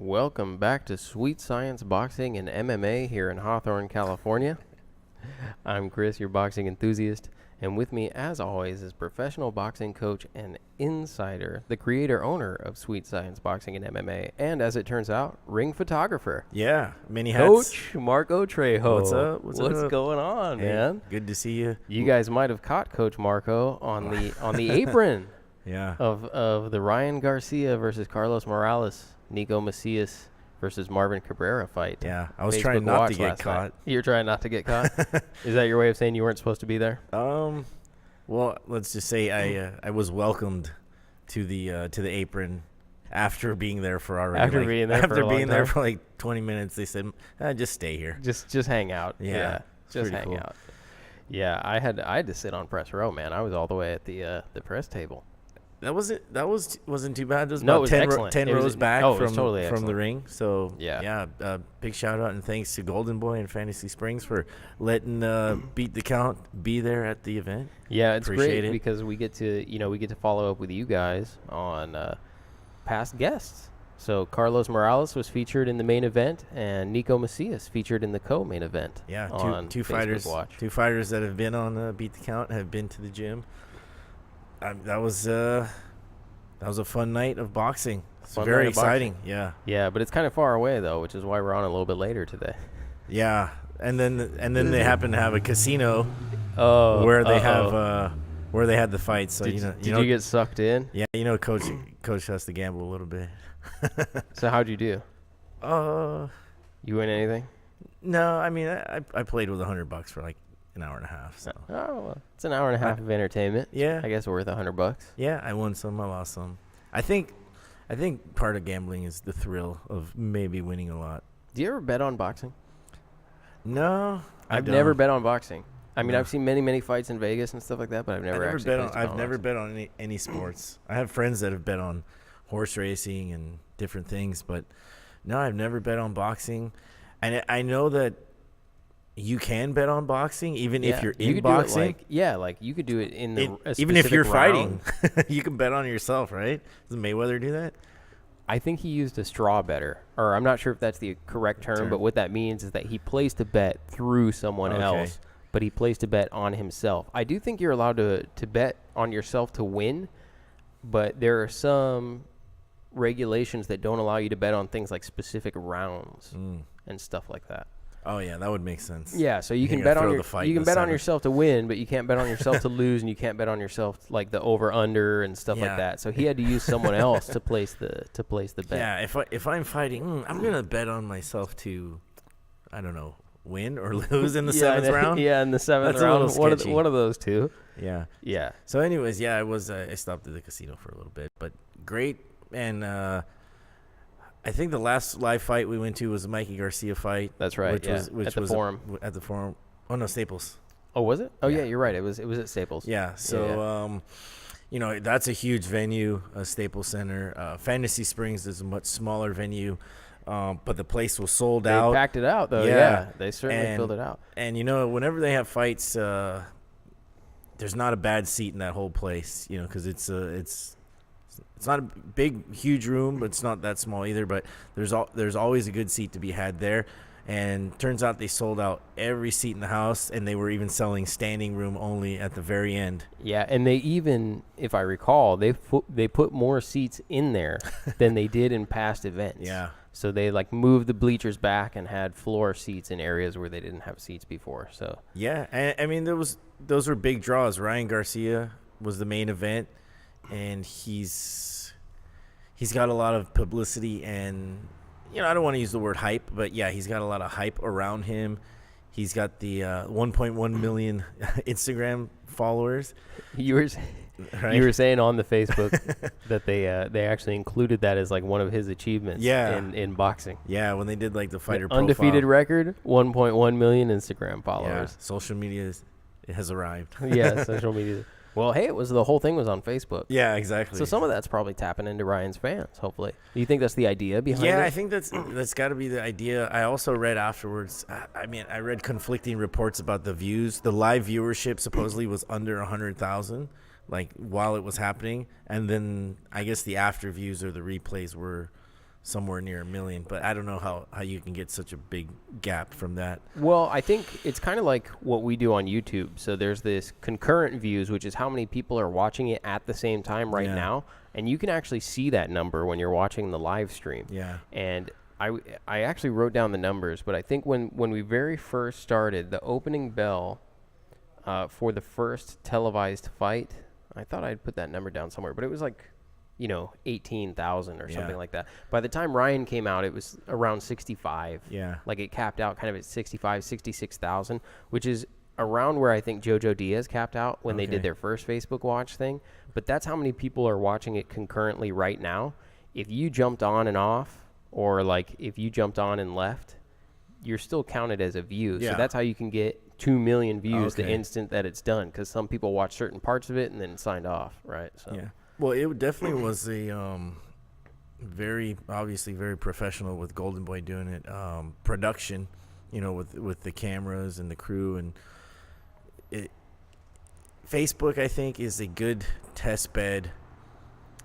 Welcome back to Sweet Science Boxing and MMA here in Hawthorne, California. I'm Chris, your boxing enthusiast, and with me, as always, is professional boxing coach and insider, the creator-owner of Sweet Science Boxing and MMA, and as it turns out, ring photographer. Yeah, many hats. Coach Marco Trejo. What's up? What's going on, hey, man? Good to see you. You guys might have caught Coach Marco on the apron. Yeah. Of the Ryan Garcia versus Carlos Morales, Neeco Macias versus Marvin Cabrera fight. Yeah, I was trying not to get caught. Night. You're trying not to get caught? Is that your way of saying you weren't supposed to be there? Well, let's just say I was welcomed to the apron after being there for already. After being there for like 20 minutes, they said, just stay here. Just hang out. Yeah, just hang out. Yeah, I had to sit on press row, man. I was all the way at the press table. That wasn't too bad. It was no, about it was 10 rows back from the ring. So yeah, big shout out and thanks to Golden Boy and Fantasy Springs for letting Beat the Count be there at the event. Yeah, it's Appreciate great it. because we get to follow up with you guys on past guests. So Carlos Morales was featured in the main event, and Neeco Macias featured in the co-main event. Yeah, two Facebook fighters, two fighters that have been on Beat the Count have been to the gym. That was a fun night of boxing. It's very exciting. Yeah. Yeah, but it's kind of far away though, which is why we're on a little bit later today. Yeah, and then they happen to have a casino where they had the fight. So did you get sucked in? Yeah, coach has to gamble a little bit. So how'd you do? You win anything? No, I mean I played with $100 for like an hour and a half. So well, it's an hour and a half of entertainment. Yeah, I guess worth $100. Yeah, I won some, I lost some. I think part of gambling is the thrill of maybe winning a lot. Do you ever bet on boxing? No, I've never bet on boxing. I mean, I've seen many fights in Vegas and stuff like that, but I've never bet on any sports. I have friends that have bet on horse racing and different things, but no, I've never bet on boxing. And I know that you can bet on boxing even if you're in boxing. Like you could do it in even if you're round. fighting. You can bet on yourself, right? Doesn't Mayweather do that? I think he used a straw better, or I'm not sure if that's the correct term, but what that means is that he placed a bet through someone else, but he placed a bet on himself. I do think you're allowed to bet on yourself to win, but there are some regulations that don't allow you to bet on things like specific rounds and stuff like that. Oh yeah, that would make sense. Yeah, so you can bet on yourself to win, but you can't bet on yourself to lose, and you can't bet on yourself like the over under and stuff like that. So he had to use someone else to place the bet. Yeah, if I'm fighting, I'm gonna bet on myself to, I don't know, win or lose in the seventh round. Yeah, in the seventh round, one of those two. Yeah. Yeah. So, anyways, I was I stopped at the casino for a little bit, but great and. I think the last live fight we went to was a Mikey Garcia fight. That's right. Which was at the Forum. At the Forum. Oh no, Staples. Oh, was it? Oh yeah, you're right. It was at Staples. Yeah. So that's a huge venue, Staples Center. Fantasy Springs is a much smaller venue, but the place was sold out. They packed it out though. Yeah, they certainly filled it out. And whenever they have fights, there's not a bad seat in that whole place. Because it's not a big, huge room, but it's not that small either. But there's always a good seat to be had there. And turns out they sold out every seat in the house, and they were even selling standing room only at the very end. Yeah, and they even, if I recall, they put more seats in there than they did in past events. Yeah. So they moved the bleachers back and had floor seats in areas where they didn't have seats before. So yeah, and I mean those were big draws. Ryan Garcia was the main event. And he's got a lot of publicity and, I don't want to use the word hype, but yeah, he's got a lot of hype around him. He's got the 1.1 million Instagram followers. You were saying on the Facebook that they actually included that as one of his achievements in boxing. Yeah, when they did the fighter profile. Undefeated record, 1.1 million Instagram followers. Yeah, social media has arrived. Yeah, social media. Well, hey, the whole thing was on Facebook. Yeah, exactly. So some of that's probably tapping into Ryan's fans, hopefully. Do you think that's the idea behind it? Yeah, I think that's got to be the idea. I also read afterwards, I read conflicting reports about the views. The live viewership supposedly was under 100,000, while it was happening. And then I guess the after views or the replays were somewhere near 1 million. But I don't know how you can get such a big gap from that. Well, I think it's kind of like what we do on YouTube. So there's this concurrent views, which is how many people are watching it at the same time right now. And you can actually see that number when you're watching the live stream. Yeah. And I actually wrote down the numbers, but I think when we very first started, the opening bell for the first televised fight, I thought I'd put that number down somewhere, but it was like, 18,000 or something like that. By the time Ryan came out, it was around 65. Yeah. Like it capped out kind of at 65, 66,000, which is around where I think Jojo Diaz capped out when they did their first Facebook Watch thing. But that's how many people are watching it concurrently right now. If you jumped on and off, or like if you jumped on and left, you're still counted as a view. So that's how you can get 2 million views the instant that it's done, because some people watch certain parts of it and then signed off, right? So well, it definitely was a very professional with Golden Boy doing it. Production, with the cameras and the crew, and Facebook, I think, is a good test bed.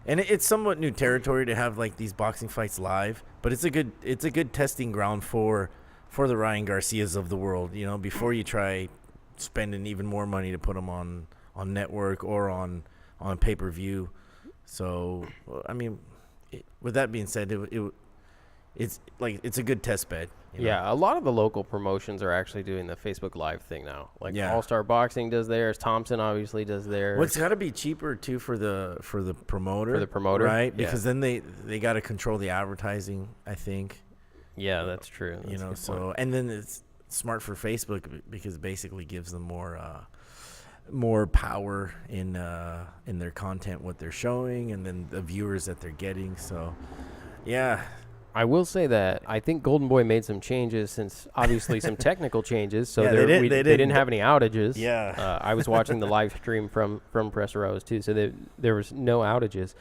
And it's somewhat new territory to have like these boxing fights live, but it's a good testing ground for the Ryan Garcias of the world. Before you try spending even more money to put them on network or on pay-per-view. So I mean, with that being said, it's a good test bed. Yeah, a lot of the local promotions are actually doing the Facebook Live thing now. Like All Star Boxing does theirs. Thompson obviously does theirs. Well, it's got to be cheaper too for the promoter. For the promoter, right? Because then they got to control the advertising, I think. Yeah, that's true. That's and then it's smart for Facebook because it basically gives them more power in their content, what they're showing, and then the viewers that they're getting. So, yeah. I will say that I think Golden Boy made some changes, since obviously some technical changes. So they didn't have any outages. Yeah. I was watching the live stream from Press Rows too, so there was no outages.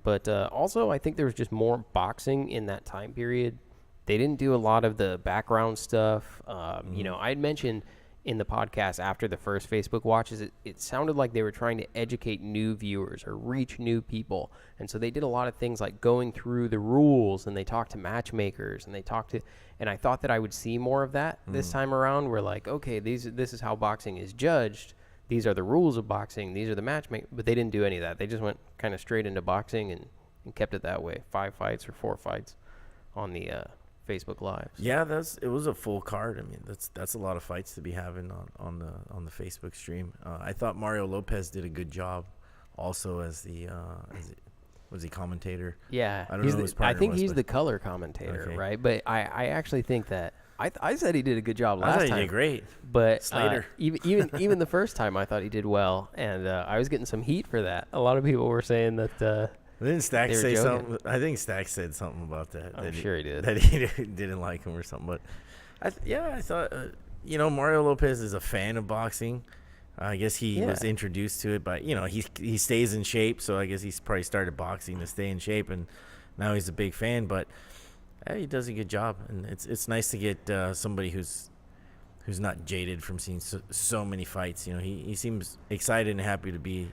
But also, I think there was just more boxing in that time period. They didn't do a lot of the background stuff. I had mentioned in the podcast after the first Facebook Watches, it sounded like they were trying to educate new viewers or reach new people. And so they did a lot of things like going through the rules, and they talked to matchmakers, and and I thought that I would see more of that this time around, where like, okay, this is how boxing is judged. These are the rules of boxing. These are the matchmakers. But they didn't do any of that. They just went kind of straight into boxing and kept it that way. 5 fights or 4 fights on the Facebook Live. So. Yeah, it was a full card. I mean, that's a lot of fights to be having on the Facebook stream. I thought Mario Lopez did a good job, also as the was he commentator? Yeah, I don't know who his partner I think was, he's but the color commentator, right? But I actually think that I said he did a good job last time. I thought he did great. But Slater. even the first time, I thought he did well, and I was getting some heat for that. A lot of people were saying that. Didn't Stack say something? I think Stack said something about that. I'm sure he did. That he didn't like him or something. But I thought, Mario Lopez is a fan of boxing. I guess he was introduced to it, but he stays in shape. So I guess he's probably started boxing to stay in shape, and now he's a big fan. But he does a good job, and it's nice to get somebody who's not jaded from seeing so many fights. He seems excited and happy to be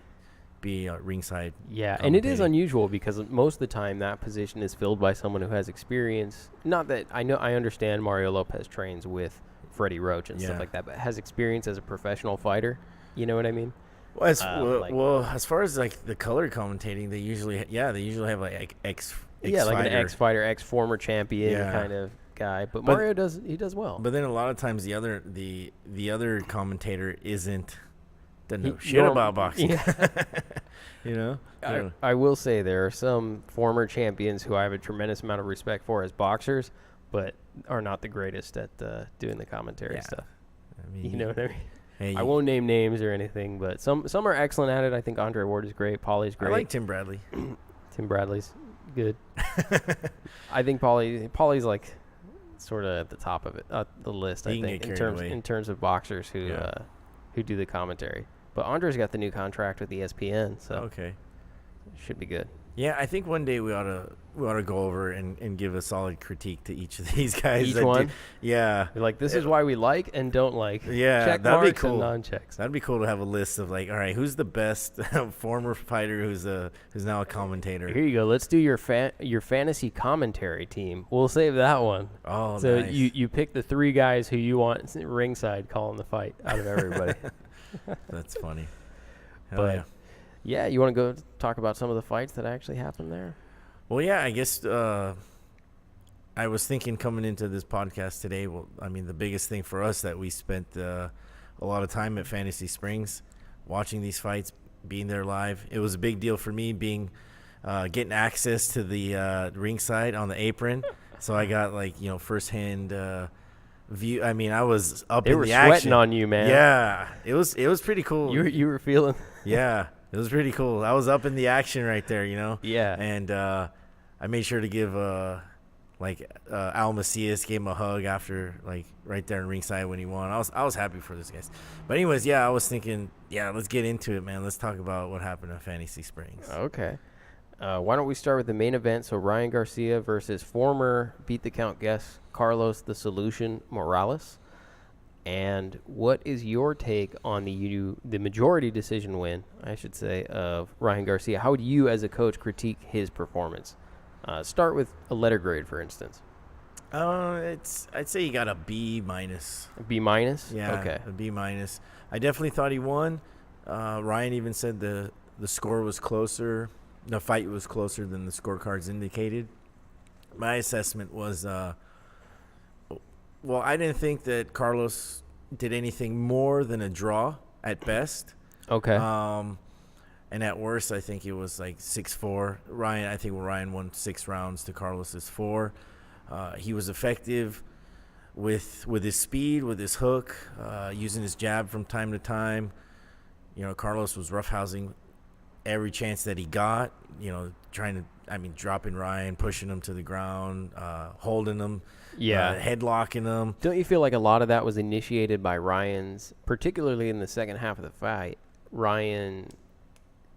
ringside. Yeah, and it is unusual because most of the time that position is filled by someone who has experience. Not that I understand Mario Lopez trains with Freddie Roach and stuff like that, but has experience as a professional fighter. You know what I mean? Well, as far as like the color commentating, they usually have like ex like an ex-fighter, ex-former champion kind of guy. But Mario does well. But then a lot of times the other commentator doesn't know shit about boxing. Yeah. I will say there are some former champions who I have a tremendous amount of respect for as boxers, but are not the greatest at doing the commentary stuff. I mean, you know what I mean? Hey, I won't name names or anything, but some are excellent at it. I think Andre Ward is great. Paulie's great. I like Tim Bradley. Tim Bradley's good. I think Paulie's like sort of at the top of it, the list. I think in terms of boxers who do the commentary. But Andre's got the new contract with ESPN, so okay, should be good. Yeah, I think one day we ought to go over and give a solid critique to each of these guys. Each one? Yeah. You're like, this is why we like and don't like. Yeah, check that'd be marks cool. and non-checks. That'd be cool to have a list of like, all right, who's the best former fighter who's now a commentator? Here you go. Let's do your fantasy commentary team. We'll save that one. Oh, so nice. you pick the 3 guys who you want ringside calling the fight out of everybody. That's funny. But yeah, you want to go talk about some of the fights that actually happened there? Well, yeah, I guess I was thinking coming into this podcast today, well, I mean, the biggest thing for us that we spent a lot of time at Fantasy Springs watching these fights, being there live. It was a big deal for me getting access to the ringside on the apron. So I got firsthand view. I mean, I was up in the action. They were sweating on you, man. Yeah, it was pretty cool. You were feeling. Yeah, it was pretty cool. I was up in the action right there, Yeah. And I made sure to give Al Macias, gave him a hug after right there in ringside when he won. I was happy for this guys. But anyways, yeah, I was thinking, yeah, let's get into it, man. Let's talk about what happened at Fantasy Springs. Okay. Why don't we start with the main event? So Ryan Garcia versus former Beat the Count guest Carlos the Solution Morales. And what is your take on the majority decision win, I should say, of Ryan Garcia? How would you, as a coach, critique his performance? Start with a letter grade, for instance. I'd say he got a B-. A B-? Yeah, okay. A B-. I definitely thought he won. Ryan even said the score was closer. The fight was closer than the scorecards indicated. My assessment was, well, I didn't think that Carlos did anything more than a draw at best. Okay. And at worst, I think it was like 6-4. I think Ryan won 6 rounds to Carlos's 4. He was effective with his speed, with his hook, using his jab from time to time. Carlos was roughhousing every chance that he got, dropping Ryan, pushing him to the ground, holding him, headlocking him. Don't you feel like a lot of that was initiated by Ryan's, particularly in the second half of the fight, Ryan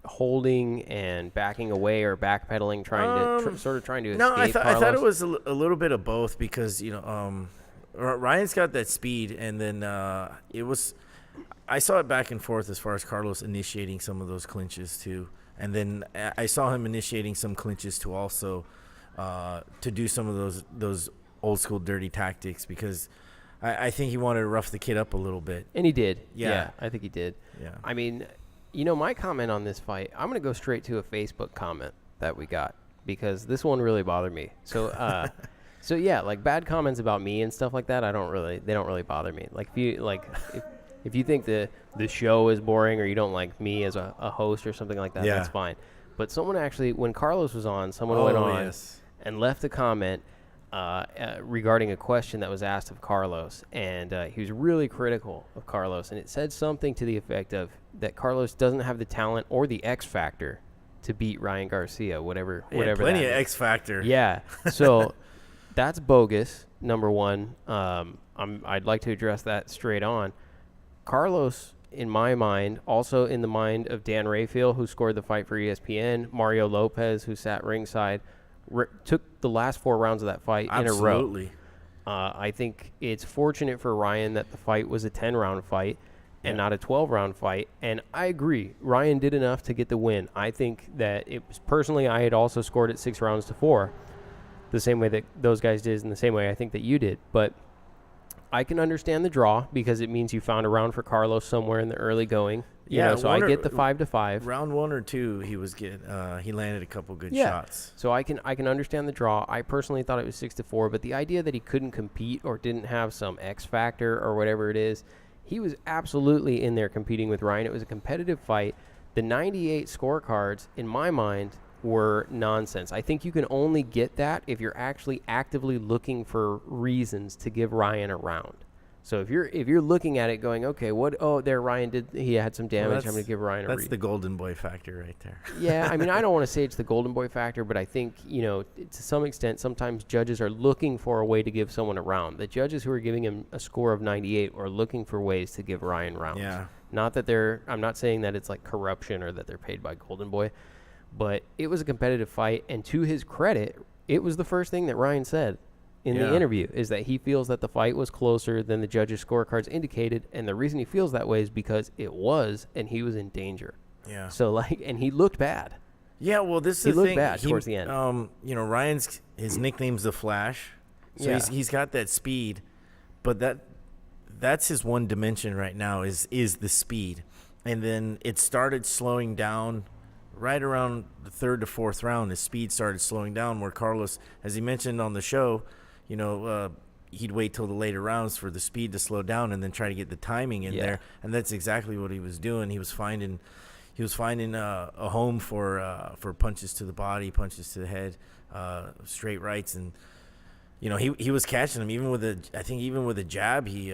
holding and backing away or backpedaling, trying to escape No, I Carlos? thought it was a little bit of both because, Ryan's got that speed, and then I saw it back and forth as far as Carlos initiating some of those clinches too. And then I saw him initiating some clinches to also to do some of those old school dirty tactics because I think he wanted to rough the kid up a little bit. And he did. Yeah. I think he did. Yeah. I mean, my comment on this fight, I'm going to go straight to a Facebook comment that we got because this one really bothered me. So, so yeah, like bad comments about me and stuff like that, they don't really bother me. Like if you think the show is boring or you don't like me as a host or something like that, that's fine. But someone actually, when Carlos was on, someone went on and left a comment regarding a question that was asked of Carlos. And he was really critical of Carlos. And it said something to the effect of that Carlos doesn't have the talent or the X factor to beat Ryan Garcia, whatever plenty that of is. X factor. Yeah. So that's bogus, number one. I'd like to address that straight on. Carlos, in my mind, also in the mind of Dan Rayfield, who scored the fight for ESPN, Mario Lopez, who sat ringside, took the last 4 rounds of that fight in a row. Absolutely. I think it's fortunate for Ryan that the fight was a 10-round fight and not a 12-round fight. And I agree, Ryan did enough to get the win. I think that it was personally, I had also scored it 6 rounds to 4, the same way that those guys did, and the same way I think that you did. But I can understand the draw because it means you found a round for Carlos somewhere in the early going. So I get the 5-5. Round 1 or 2, he was he landed a couple good shots. So I can understand the draw. I personally thought it was 6-4, but the idea that he couldn't compete or didn't have some X factor or whatever it is, he was absolutely in there competing with Ryan. It was a competitive fight. The 98 scorecards, in my mind, were nonsense. I think you can only get that if you're actually actively looking for reasons to give Ryan a round. So if you're looking at it going, okay, there Ryan he had some damage, I'm going to give Ryan a read. That's the golden boy factor right there. Yeah, I mean, I don't want to say it's the golden boy factor, but I think, to some extent, sometimes judges are looking for a way to give someone a round. The judges who are giving him a score of 98 are looking for ways to give Ryan rounds. Yeah. Not that I'm not saying that it's like corruption or that they're paid by golden boy. But it was a competitive fight, and to his credit, it was the first thing that Ryan said in the interview, is that he feels that the fight was closer than the judges' scorecards indicated, and the reason he feels that way is because it was, and he was in danger. Yeah. So, and he looked bad. Yeah, well, this is he the looked thing. bad towards the end. Ryan's his nickname's the Flash, so he's got that speed, but that's his one dimension right now is the speed, and then it started slowing down right around the third to fourth round. His speed started slowing down, where Carlos, as he mentioned on the show, he'd wait till the later rounds for the speed to slow down and then try to get the timing in there, and that's exactly what he was doing. He was finding a home for punches to the body, punches to the head, straight rights, and he was catching them even with a jab. He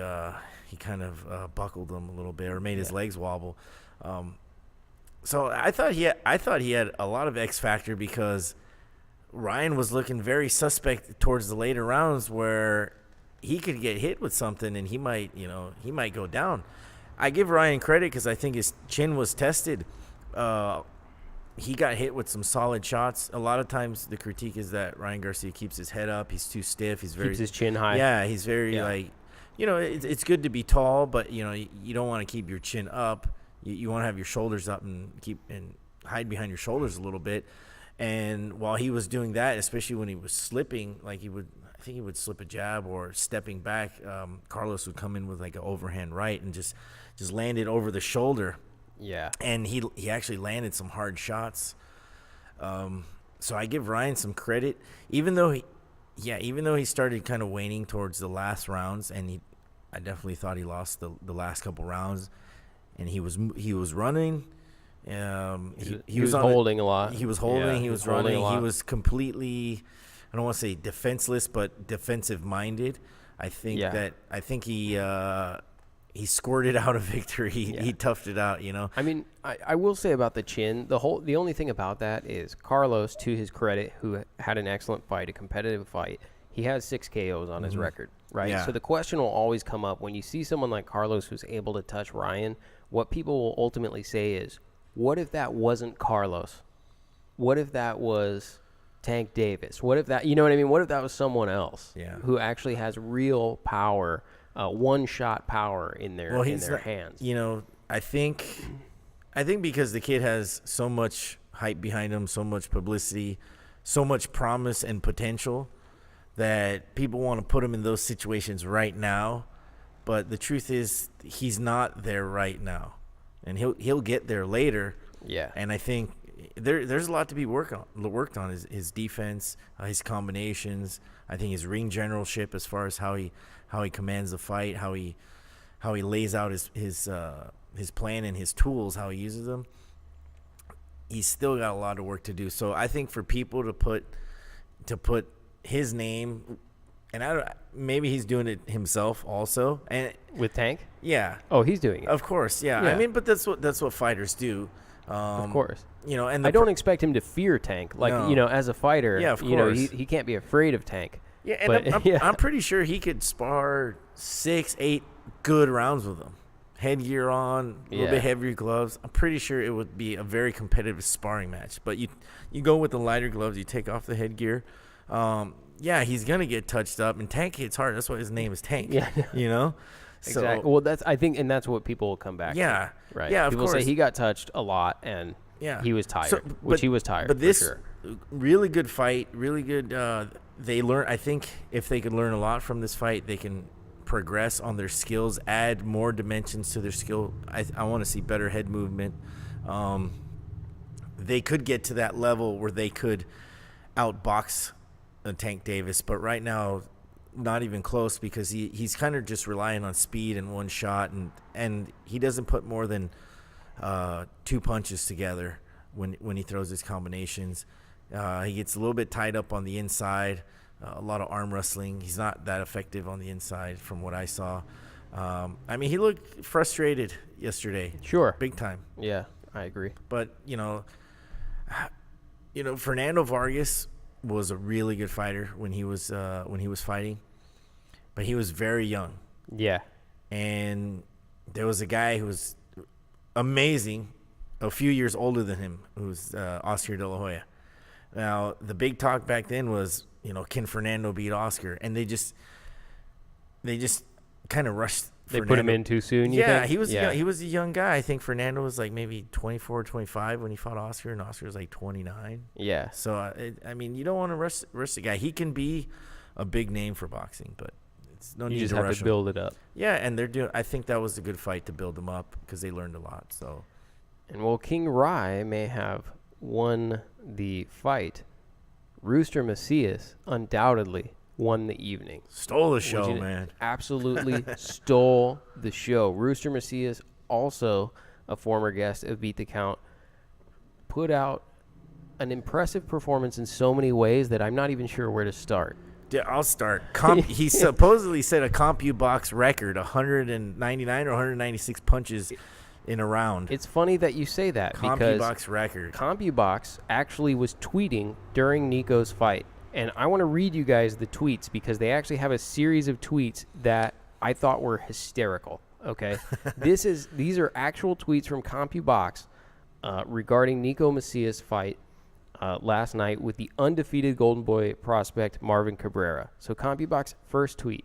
kind of buckled them a little bit or made his legs wobble. So I thought he had a lot of X factor, because Ryan was looking very suspect towards the later rounds, where he could get hit with something and he might go down. I give Ryan credit because I think his chin was tested. He got hit with some solid shots. A lot of times the critique is that Ryan Garcia keeps his head up. He's too stiff. Keeps his chin high. Yeah, he's very it's good to be tall, but you don't want to keep your chin up. You want to have your shoulders up and hide behind your shoulders a little bit. And while he was doing that, especially when he was slipping, I think he would slip a jab or stepping back, Carlos would come in with like an overhand right and just land it over the shoulder. Yeah. And he actually landed some hard shots. So I give Ryan some credit, even though he started kind of waning towards the last rounds, and I definitely thought he lost the last couple rounds, and he was running. He was holding a lot. He was holding. Yeah, he was running. He was completely, I don't want to say defenseless, but defensive minded. I think he squirted out a victory. He toughed it out. I mean, I will say about the chin, the only thing about that is Carlos, to his credit, who had an excellent fight, a competitive fight. He has 6 KOs on his record, right? Yeah. So the question will always come up when you see someone like Carlos who's able to touch Ryan. What people will ultimately say is, what if that wasn't Carlos? What if that was Tank Davis? What if that, you know what I mean? What if that was someone else who actually has real power, one-shot power in their hands? I think because the kid has so much hype behind him, so much publicity, so much promise and potential, that people want to put him in those situations right now. But the truth is, he's not there right now, and he'll get there later. Yeah. And I think there's a lot to be worked on. His defense, his combinations. I think his ring generalship, as far as how he commands the fight, how he lays out his plan and his tools, how he uses them. He's still got a lot of work to do. So I think for people to put his name. And maybe he's doing it himself also. And with Tank? Yeah. Oh, he's doing it. Of course, yeah. I mean, but that's what fighters do. Of course. And I don't expect him to fear Tank. Like, as a fighter, of course. He can't be afraid of Tank. Yeah, and I'm pretty sure he could spar 6-8 good rounds with him. Headgear on, a little bit heavier gloves. I'm pretty sure it would be a very competitive sparring match. But you go with the lighter gloves, you take off the headgear. Yeah, he's gonna get touched up, and Tank hits hard. That's why his name is Tank. Yeah, So, exactly. Well, and that's what people will come back. Yeah, to, right. Yeah, of people course. say he got touched a lot, and he was tired, which he was tired. But this for sure. Really good fight, really good. They learn. I think if they could learn a lot from this fight, they can progress on their skills, add more dimensions to their skill. I want to see better head movement. They could get to that level where they could outbox Tank Davis, but right now not even close, because he's kind of just relying on speed and one shot, and he doesn't put more than 2 punches together when he throws his combinations. He gets a little bit tied up on the inside, a lot of arm wrestling. He's not that effective on the inside from what I saw. I mean, he looked frustrated yesterday. Sure. Big time. Yeah, I agree. But Fernando Vargas was a really good fighter when he was fighting, but he was very young. Yeah. And there was a guy who was amazing a few years older than him, who's Oscar De La Hoya. Now, the big talk back then was, can Fernando beat Oscar? And they just kind of rushed They Fernando. put him in too soon, you think? He was he was a young guy. I think Fernando was like maybe 24, 25 when he fought Oscar, and Oscar was like 29. Yeah. So, you don't want to rush the guy. He can be a big name for boxing, but it's no need to rush him. You just have to build it up. Yeah, and I think that was a good fight to build him up because they learned a lot. So, and while King Rai may have won the fight, Rooster Macias undoubtedly won the evening. Stole the show, man. Absolutely stole the show. Rooster Macias, also a former guest of Beat the Count, put out an impressive performance in so many ways that I'm not even sure where to start. Yeah, I'll start. He supposedly set a CompuBox record, 199 or 196 punches in a round. It's funny that you say that because CompuBox record. CompuBox actually was tweeting during Neeco's fight. And I want to read you guys the tweets because they actually have a series of tweets that I thought were hysterical. Okay, these are actual tweets from CompuBox regarding Neeco Macias' fight last night with the undefeated Golden Boy prospect Marvin Cabrera. So CompuBox first tweet: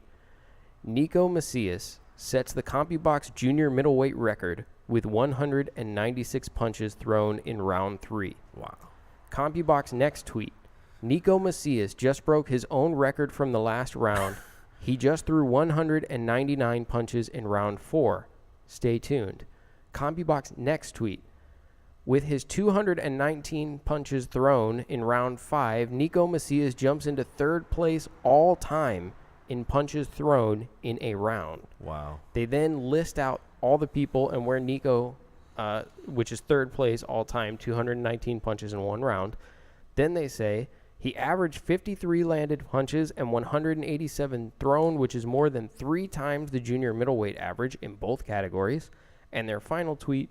Neeco Macias sets the CompuBox junior middleweight record with 196 punches thrown in round 3. Wow. CompuBox next tweet: Neeco Macias just broke his own record from the last round. He just threw 199 punches in round 4. Stay tuned. CompuBox next tweet: with his 219 punches thrown in round 5, Neeco Macias jumps into third place all time in punches thrown in a round. Wow. They then list out all the people and where Neeco, which is third place all time, 219 punches in one round. Then they say he averaged 53 landed punches and 187 thrown, which is more than 3 times the junior middleweight average in both categories. And their final tweet: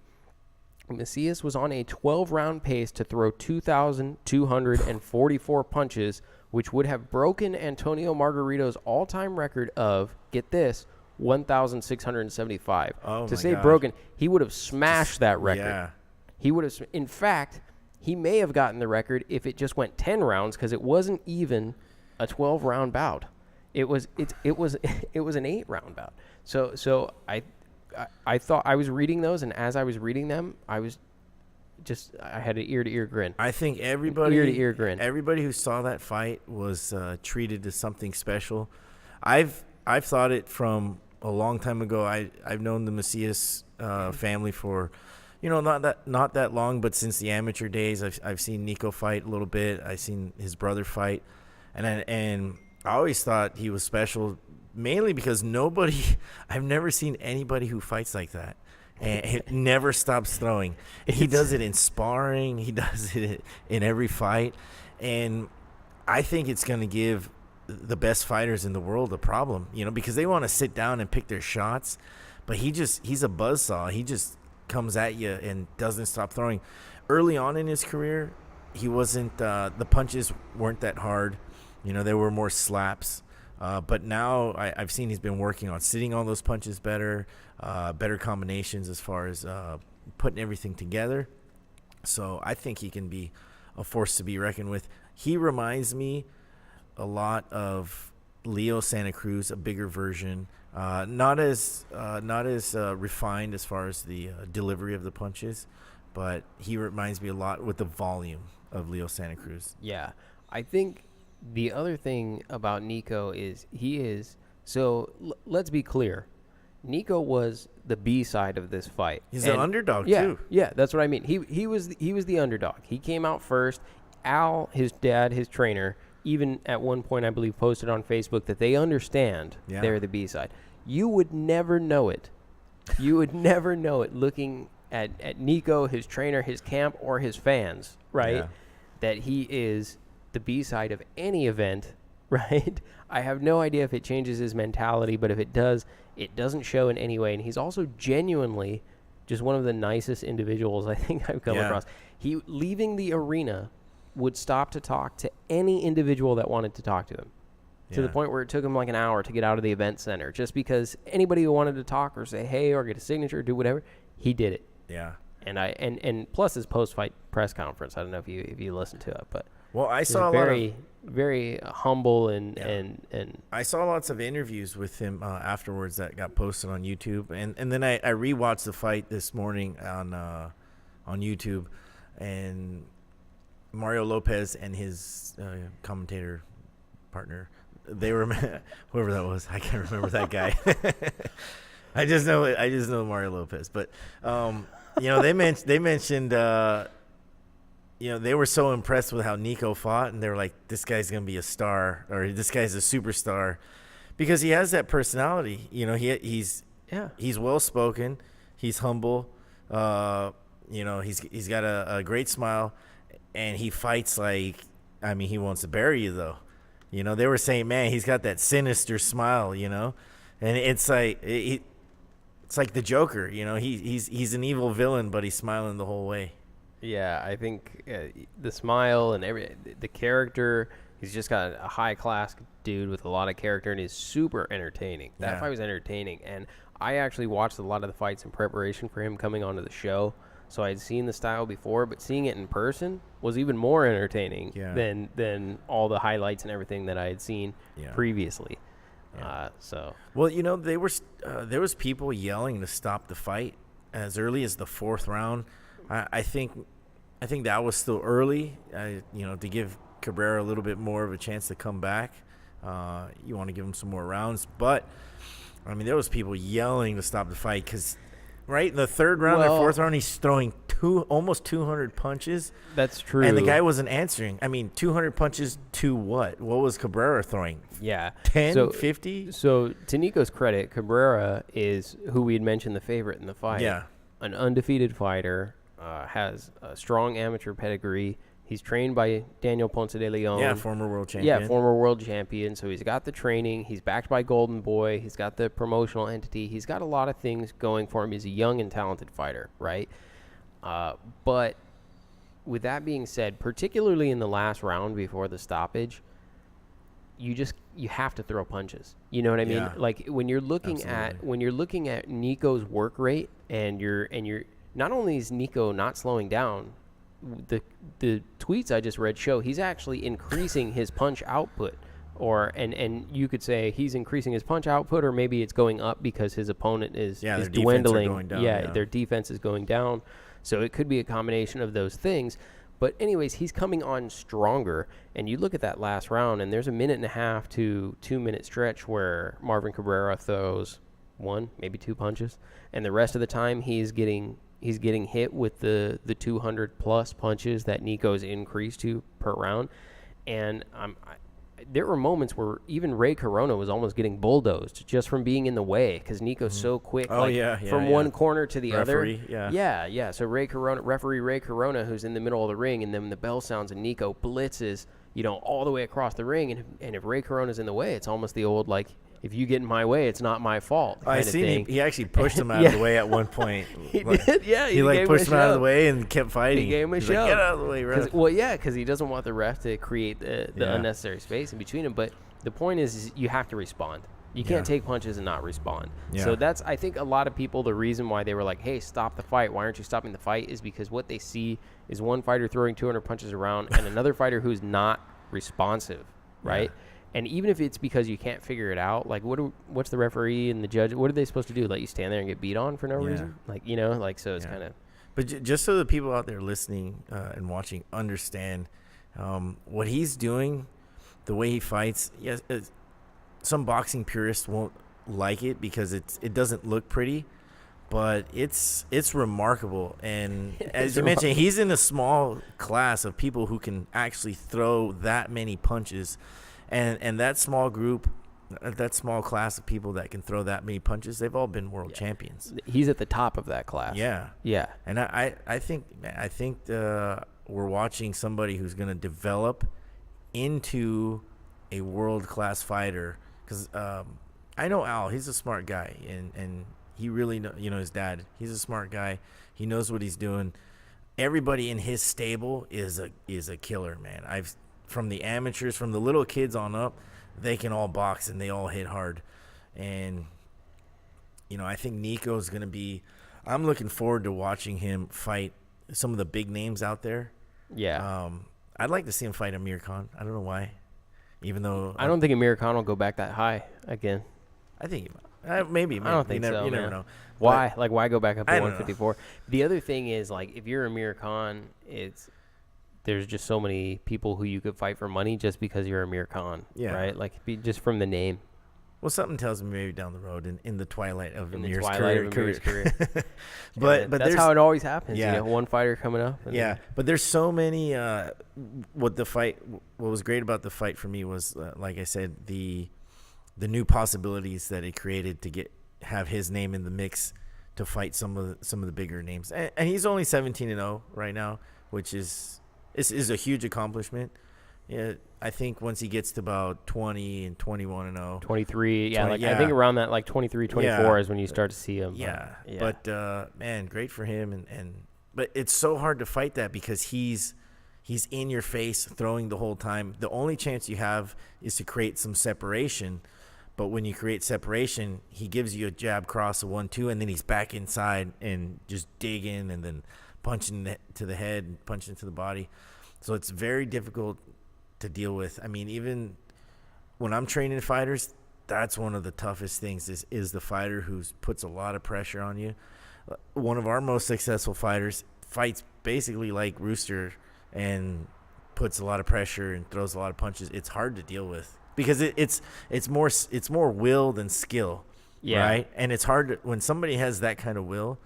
Macias was on a 12-round pace to throw 2,244 punches, which would have broken Antonio Margarito's all-time record of, get this, 1,675. Oh, to my say gosh. Broken, he would have smashed that record. Yeah. He would have. In fact, he may have gotten the record if it just went 10 rounds because it wasn't even a 12-round bout. It was an 8-round bout. So I thought I was reading those, and as I was reading them, I had an ear-to-ear grin. I think everybody Ear-to-ear grin. Everybody who saw that fight was treated as something special. I've thought it from a long time ago. I've known the Macias family for, not that long, but since the amateur days, I've seen Neeco fight a little bit. I've seen his brother fight, and I always thought he was special, mainly because I've never seen anybody who fights like that. And it never stops throwing. He does it in sparring. He does it in every fight. And I think it's going to give the best fighters in the world a problem, because they want to sit down and pick their shots. But he's a buzzsaw. He just comes at you and doesn't stop throwing. Early on in his career, he wasn't the punches weren't that hard. There were more slaps. But now I've seen he's been working on sitting on those punches better, better combinations as far as putting everything together. So I think he can be a force to be reckoned with. He reminds me a lot of Leo Santa Cruz, a bigger version, not as refined as far as the delivery of the punches, but he reminds me a lot with the volume of Leo Santa Cruz. Yeah, I think the other thing about Neeco is let's be clear. Neeco was the B side of this fight. He's an underdog too. Yeah, that's what I mean. He was the underdog. He came out first. Al, his dad, his trainer, even at one point I believe posted on Facebook that they understand they're the B side. You would never know it. You would never know it looking at Neeco, his trainer, his camp, or his fans, right? Yeah. That he is the B side of any event, right? I have no idea if it changes his mentality, but if it does, it doesn't show in any way. And he's also genuinely just one of the nicest individuals I think I've come across. He, leaving the arena, would stop to talk to any individual that wanted to talk to him, to the point where it took him like an hour to get out of the event center, just because anybody who wanted to talk or say hey or get a signature or do whatever, he did it. Yeah. And plus his post-fight press conference. I don't know if you listened to it, but well, I saw very humble and I saw lots of interviews with him afterwards that got posted on YouTube, and then I rewatched the fight this morning on YouTube, and Mario Lopez and his commentator partner, they were whoever that was. I can't remember that guy. I just know Mario Lopez, but they mentioned they were so impressed with how Neeco fought, and they were like, this guy's gonna be a star, or this guy's a superstar, because he has that personality. He's well spoken, he's humble, he's got a great smile, and he fights like, he wants to bury you though. They were saying, man, he's got that sinister smile, and it's like it's like the Joker, he's an evil villain, but he's smiling the whole way. Yeah, I think the smile and the character, he's just got a high-class dude with a lot of character, and he's super entertaining. That fight was entertaining, and I actually watched a lot of the fights in preparation for him coming onto the show, so I'd seen the style before, but seeing it in person was even more entertaining than all the highlights and everything that I had seen previously. Yeah. Well, there was people yelling to stop the fight as early as the fourth round. I think that was still early, to give Cabrera a little bit more of a chance to come back. You want to give him some more rounds. But, there was people yelling to stop the fight because, right, in the third round or fourth round, he's throwing almost 200 punches. That's true. And the guy wasn't answering. 200 punches to what? What was Cabrera throwing? Yeah. 10, 50? So, to Neeco's credit, Cabrera is who we had mentioned the favorite in the fight. Yeah. An undefeated fighter. Has a strong amateur pedigree. He's trained by Daniel Ponce de Leon. Yeah, former world champion. Yeah, former world champion. So he's got the training. He's backed by Golden Boy. He's got the promotional entity. He's got a lot of things going for him. He's a young and talented fighter, right? But with that being said, particularly in the last round before the stoppage, you have to throw punches. You know what I mean? Yeah. Like when you're looking at Neeco's work rate, and you're not only is Neeco not slowing down, the tweets I just read show he's actually increasing his punch output, and you could say he's increasing his punch output, or maybe it's going up because his opponent is dwindling. Their defense is going down, so it could be a combination of those things. But anyways, he's coming on stronger, and you look at that last round, and there's a 1.5 to 2 minute stretch where Marvin Cabrera throws 1, maybe 2 punches, and the rest of the time he's getting hit with the 200 plus punches that Neeco's increased to per round. And there were moments where even Ray Corona was almost getting bulldozed just from being in the way, because Neeco's so quick. From one corner to the other. So referee Ray Corona, who's in the middle of the ring, and then the bell sounds and Neeco blitzes, all the way across the ring. And if Ray Corona's in the way, it's almost the old, like, if you get in my way, it's not my fault. I seen he actually pushed him out of the way at one point. He did, yeah. He pushed him out of the way and kept fighting. He gave him a shove. Like, get out of the way, ref. Because he doesn't want the ref to create the unnecessary space in between them. But the point is you have to respond. You can't take punches and not respond. Yeah. So that's, I think, a lot of people, the reason why they were like, hey, stop the fight. Why aren't you stopping the fight? Is because what they see is one fighter throwing 200 punches around and another fighter who's not responsive, right? Yeah. And even if it's because you can't figure it out, like what's the referee and the judge, what are they supposed to do? Let you stand there and get beat on for no reason? So it's kind of. But just so the people out there listening and watching understand what he's doing, the way he fights. Yes, some boxing purists won't like it because it doesn't look pretty, but it's remarkable. And as you mentioned, he's in a small class of people who can actually throw that many punches. And that small group, that small class of people that can throw that many punches, they've all been world champions. He's at the top of that class. Yeah. Yeah. And I think we're watching somebody who's going to develop into a world-class fighter. Because I know Al, he's a smart guy. And he really his dad, he's a smart guy. He knows what he's doing. Everybody in his stable is a killer, man. From the amateurs, from the little kids on up, they can all box and they all hit hard. And, I think Neeco is going to be I'm looking forward to watching him fight some of the big names out there. Yeah. I'd like to see him fight Amir Khan. I don't know why. Even though I don't think Amir Khan will go back that high again. I think maybe. I don't think so. You never know. Why? Like, why go back up to I don't 154? The other thing is, like, if you're Amir Khan, there's just so many people who you could fight for money just because you're Amir Khan. Yeah. Right? Like, just from the name. Well, something tells me maybe down the road in the twilight of Amir's career. but that's how it always happens. Yeah. You know, one fighter coming up. Yeah, but there's so many. What was great about the fight for me was, like I said, the new possibilities that it created to have his name in the mix to fight some of the bigger names. And he's only 17-0 right now, which is a huge accomplishment. Yeah, I think once he gets to about 20 and 21-0, 23, yeah, I think around that, like 23, 24 is when you start to see him. But man, great for him. But it's so hard to fight that because he's in your face, throwing the whole time. The only chance you have is to create some separation. But when you create separation, he gives you a jab cross, a 1-2, and then he's back inside and just digging and then punching to the head and punching to the body. So it's very difficult to deal with. I mean, even when I'm training fighters, that's one of the toughest things is the fighter who puts a lot of pressure on you. One of our most successful fighters fights basically like Rooster and puts a lot of pressure and throws a lot of punches. It's hard to deal with because it's more will than skill, right? And it's hard when somebody has that kind of will,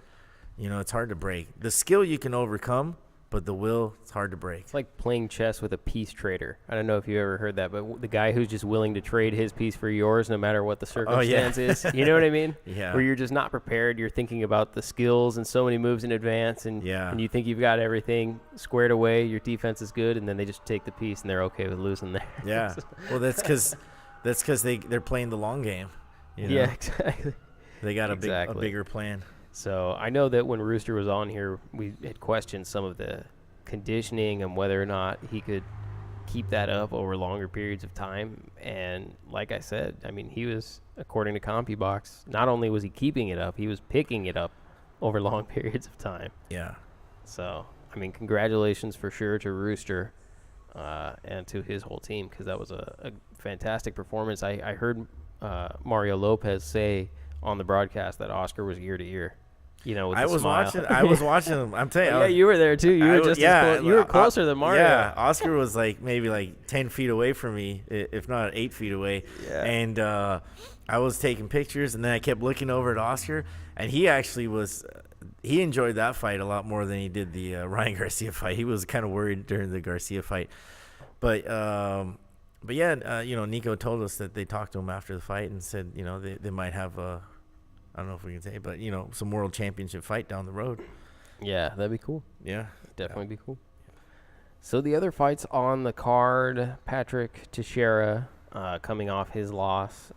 it's hard to break. The skill you can overcome, but the will, it's hard to break. It's like playing chess with a piece trader. I don't know if you ever heard that, but the guy who's just willing to trade his piece for yours no matter what the circumstance is. You know what I mean? Yeah. Where you're just not prepared. You're thinking about the skills and so many moves in advance, and you think you've got everything squared away. Your defense is good, and then they just take the piece, and they're okay with losing there. Yeah. Well, that's because they're playing the long game. Yeah, exactly. They got a bigger plan. So I know that when Rooster was on here, we had questioned some of the conditioning and whether or not he could keep that up over longer periods of time. And like I said, I mean, he was, according to CompuBox, not only was he keeping it up, he was picking it up over long periods of time. Yeah. So, I mean, congratulations for sure to Rooster and to his whole team, because that was a fantastic performance. I heard Mario Lopez say on the broadcast that Oscar was ear to ear. With I was watching him. I'm telling you. Yeah, you were there too. You were just as close. You were closer than Mario. Yeah, Oscar was maybe 10 feet away from me, if not 8 feet away. Yeah. And I was taking pictures, and then I kept looking over at Oscar, and he actually was. He enjoyed that fight a lot more than he did the Ryan Garcia fight. He was kind of worried during the Garcia fight, but yeah, Neeco told us that they talked to him after the fight and said, they might have a. I don't know if we can say, but some world championship fight down the road. Yeah, that'd be cool. Yeah, definitely be cool. So the other fights on the card, Patrick Teixeira, coming off his loss,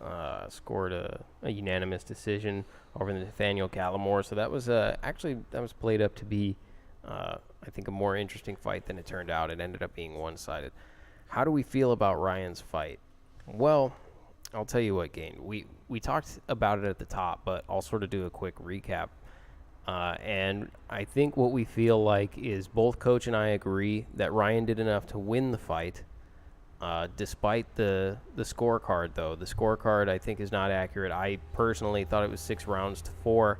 scored a unanimous decision over Nathaniel Gallimore. So that was played up to be, I think, a more interesting fight than it turned out. It ended up being one-sided. How do we feel about Ryan's fight? Well, I'll tell you what, Gain. We talked about it at the top, but I'll sort of do a quick recap. And I think what we feel like is both Coach and I agree that Ryan did enough to win the fight, despite the scorecard, though. The scorecard, I think, is not accurate. I personally thought it was 6 rounds to 4,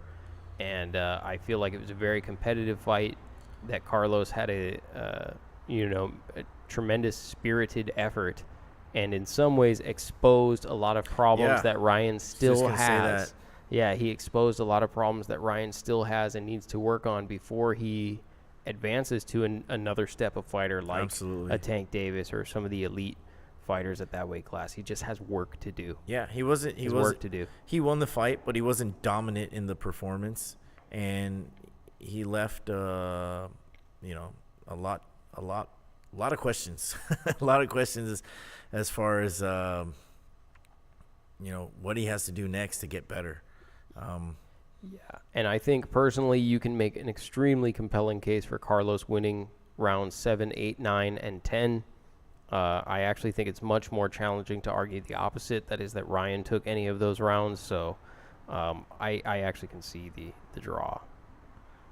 and I feel like it was a very competitive fight, that Carlos had a tremendous spirited effort, and in some ways exposed a lot of problems that Ryan still has. Yeah, he exposed a lot of problems that Ryan still has and needs to work on before he advances to another step of fighter like a Tank Davis or some of the elite fighters at that weight class. He just has work to do. Yeah, he won the fight, but he wasn't dominant in the performance, and he left a lot of questions. A lot of questions as far as what he has to do next to get better. Yeah, and I think personally you can make an extremely compelling case for Carlos winning rounds 7, 8, 9, and 10. I actually think it's much more challenging to argue the opposite, that is that Ryan took any of those rounds. So I actually can see the draw.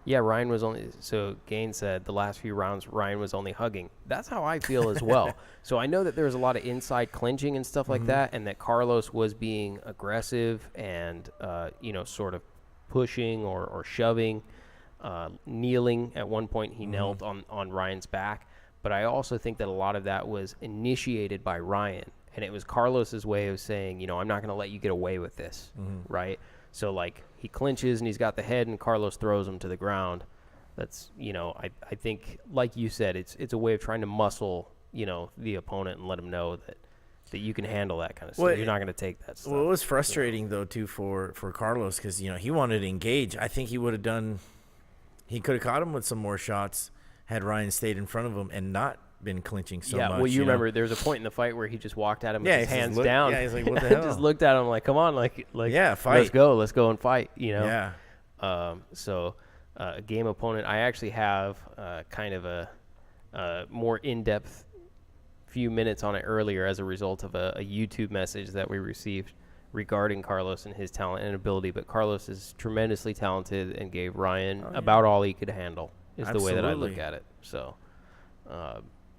Yeah, Ryan was only, so Gaines said the last few rounds Ryan was only hugging. That's how I feel as well. So I know that there was a lot of inside clinching and stuff like that, and that Carlos was being aggressive and, sort of pushing or shoving, kneeling. At one point he knelt on Ryan's back. But I also think that a lot of that was initiated by Ryan, and it was Carlos's way of saying, I'm not going to let you get away with this, right? So, like, he clinches and he's got the head and Carlos throws him to the ground. That's, I think, like you said, it's a way of trying to muscle, the opponent and let him know that you can handle that kind of stuff. You're not going to take that stuff. Well, it was frustrating, though, too, for Carlos because, he wanted to engage. I think he could have caught him with some more shots had Ryan stayed in front of him and not been clinching so much. Yeah, well, you remember there was a point in the fight where he just walked at him with his hands down. Yeah, he's like, what the hell? Just looked at him like, come on, like yeah, fight. Let's go and fight, Yeah. A game opponent, I actually have kind of a more in-depth few minutes on it earlier as a result of a YouTube message that we received regarding Carlos and his talent and ability. But Carlos is tremendously talented and gave Ryan about all he could handle is Absolutely. the way that I look at it. So,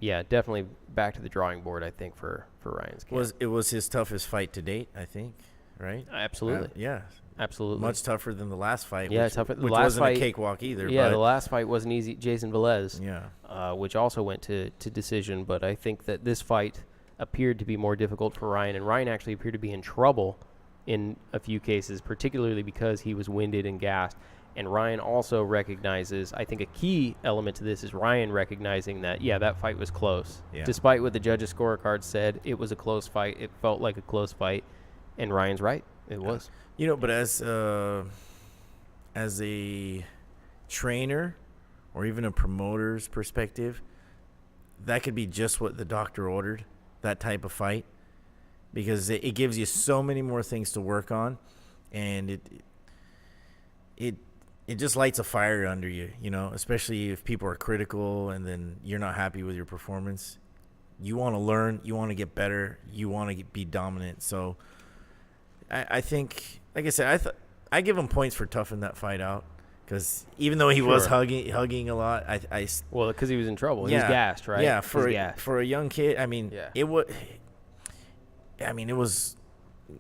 definitely back to the drawing board, I think, for Ryan's camp. It was his toughest fight to date, I think, right? Absolutely. Yeah. Absolutely. Much tougher than the last fight. Yeah, which, tougher. The which last wasn't fight, a cakewalk either. Yeah, but the last fight wasn't easy. Jason Velez, yeah. Which also went to decision. But I think that this fight appeared to be more difficult for Ryan, and Ryan actually appeared to be in trouble in a few cases, particularly because he was winded and gassed. And Ryan also recognizes, I think a key element to this is Ryan recognizing that, that fight was close. Yeah. Despite what the judges' scorecard said, it was a close fight. It felt like a close fight. And Ryan's right. It was. But as a trainer or even a promoter's perspective, that could be just what the doctor ordered, that type of fight, because it gives you so many more things to work on, and it just lights a fire under you, especially if people are critical and then you're not happy with your performance. You want to learn, you want to get better, you want to be dominant. So I think, like I said, I give him points for toughing that fight out, because even though he was hugging a lot, because he was in trouble. He was gassed, right? Yeah, for a young kid, it was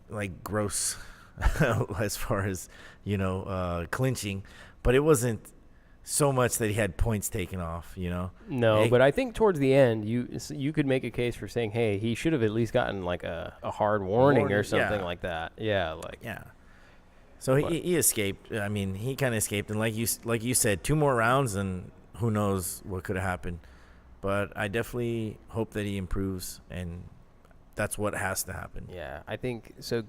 like gross as far as clinching, but it wasn't so much that he had points taken off. No, but I think towards the end, you could make a case for saying, hey, he should have at least gotten like a hard warning or something like that. Yeah, So he escaped. He kind of escaped, and like you said, 2 more rounds, and who knows what could have happened. But I definitely hope that he improves, and that's what has to happen. Yeah, I think so.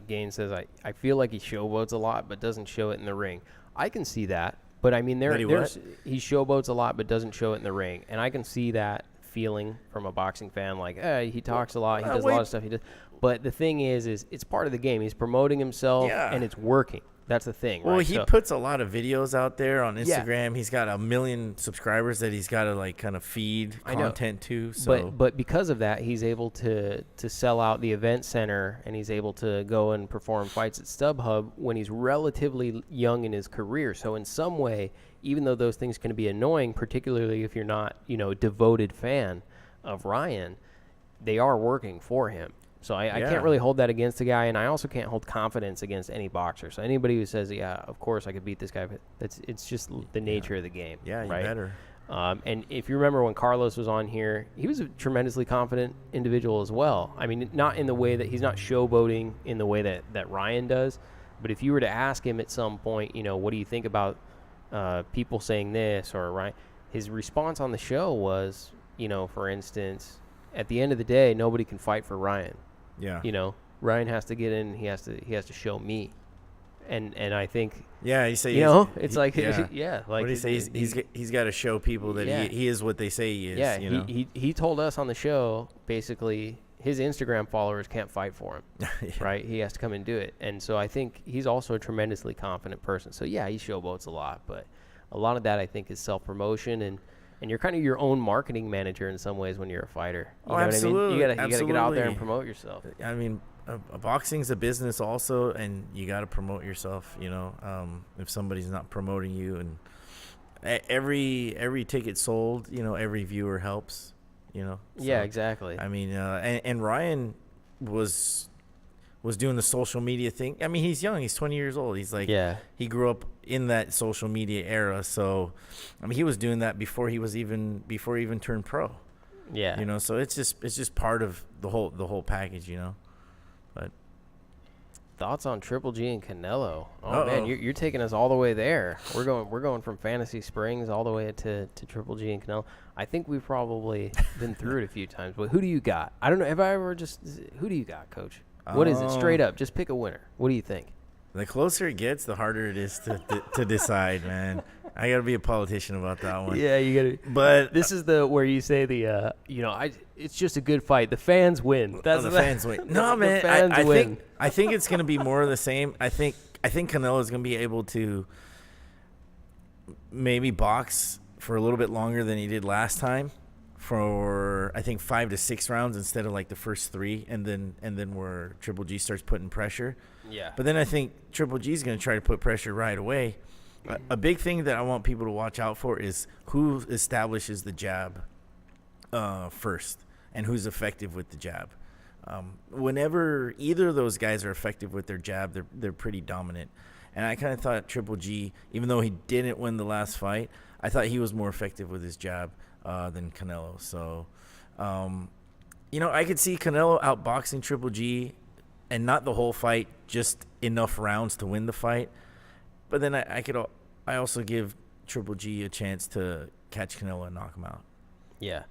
Gaines says, I feel like he showboats a lot, but doesn't show it in the ring. I can see that, but he showboats a lot, but doesn't show it in the ring, and I can see that feeling from a boxing fan, like, he talks a lot, he does a lot of stuff he does. But the thing is it's part of the game. He's promoting himself, and it's working. That's the thing, right? Well, he puts a lot of videos out there on Instagram. He's got 1 million subscribers that he's got to kind of feed content to. So. But because of that, he's able to sell out the event center, and he's able to go and perform fights at StubHub when he's relatively young in his career. So in some way, even though those things can be annoying, particularly if you're not, a devoted fan of Ryan, they are working for him. So I can't really hold that against the guy, and I also can't hold confidence against any boxer. So anybody who says, of course I could beat this guy, but it's just the nature of the game. Yeah, you right? better. And if you remember when Carlos was on here, he was a tremendously confident individual as well. Not in the way that he's not showboating in the way that Ryan does, but if you were to ask him at some point, what do you think about people saying this or Ryan, his response on the show was, for instance, at the end of the day, nobody can fight for Ryan. Yeah. Ryan has to get in. He has to show me, and I think. Yeah, you say. It's like Like what do you say? He's got to show people that he is what they say he is. Yeah. He told us on the show basically his Instagram followers can't fight for him, right? He has to come and do it, and so I think he's also a tremendously confident person. So he showboats a lot, but a lot of that I think is self promotion and you're kind of your own marketing manager in some ways when you're a fighter. You know absolutely. What I mean? You gotta get out there and promote yourself. Boxing's a business also, and you got to promote yourself. If somebody's not promoting you, and every ticket sold, every viewer helps, So, yeah, exactly. I mean, and Ryan was doing the social media thing. I mean, he's young. He's 20 years old. He's like, he grew up in that social media era. So, I mean, he was doing that before he even turned pro. Yeah. So it's just part of the whole package, But thoughts on Triple G and Canelo? Oh man, you're taking us all the way there. We're going from Fantasy Springs all the way to Triple G and Canelo. I think we've probably been through it a few times. But who do you got? I don't know. Who do you got, Coach? What is it? Straight up, just pick a winner. What do you think? The closer it gets, the harder it is to decide, man. I gotta be a politician about that one. Yeah, you gotta. But this is where you say it's just a good fight. The fans win. The fans win. No, man. I think it's gonna be more of the same. I think Canelo is gonna be able to maybe box for a little bit longer than he did last time, for I think 5 to 6 rounds instead of like the first 3, and then where Triple G starts putting pressure. Yeah. But then I think Triple G is going to try to put pressure right away. A big thing that I want people to watch out for is who establishes the jab first and who's effective with the jab. Whenever either of those guys are effective with their jab, they're pretty dominant. And I kind of thought Triple G, even though he didn't win the last fight, I thought he was more effective with his jab than Canelo. So, I could see Canelo outboxing Triple G, and not the whole fight, just enough rounds to win the fight. But then I also give Triple G a chance to catch Canelo and knock him out. Yeah.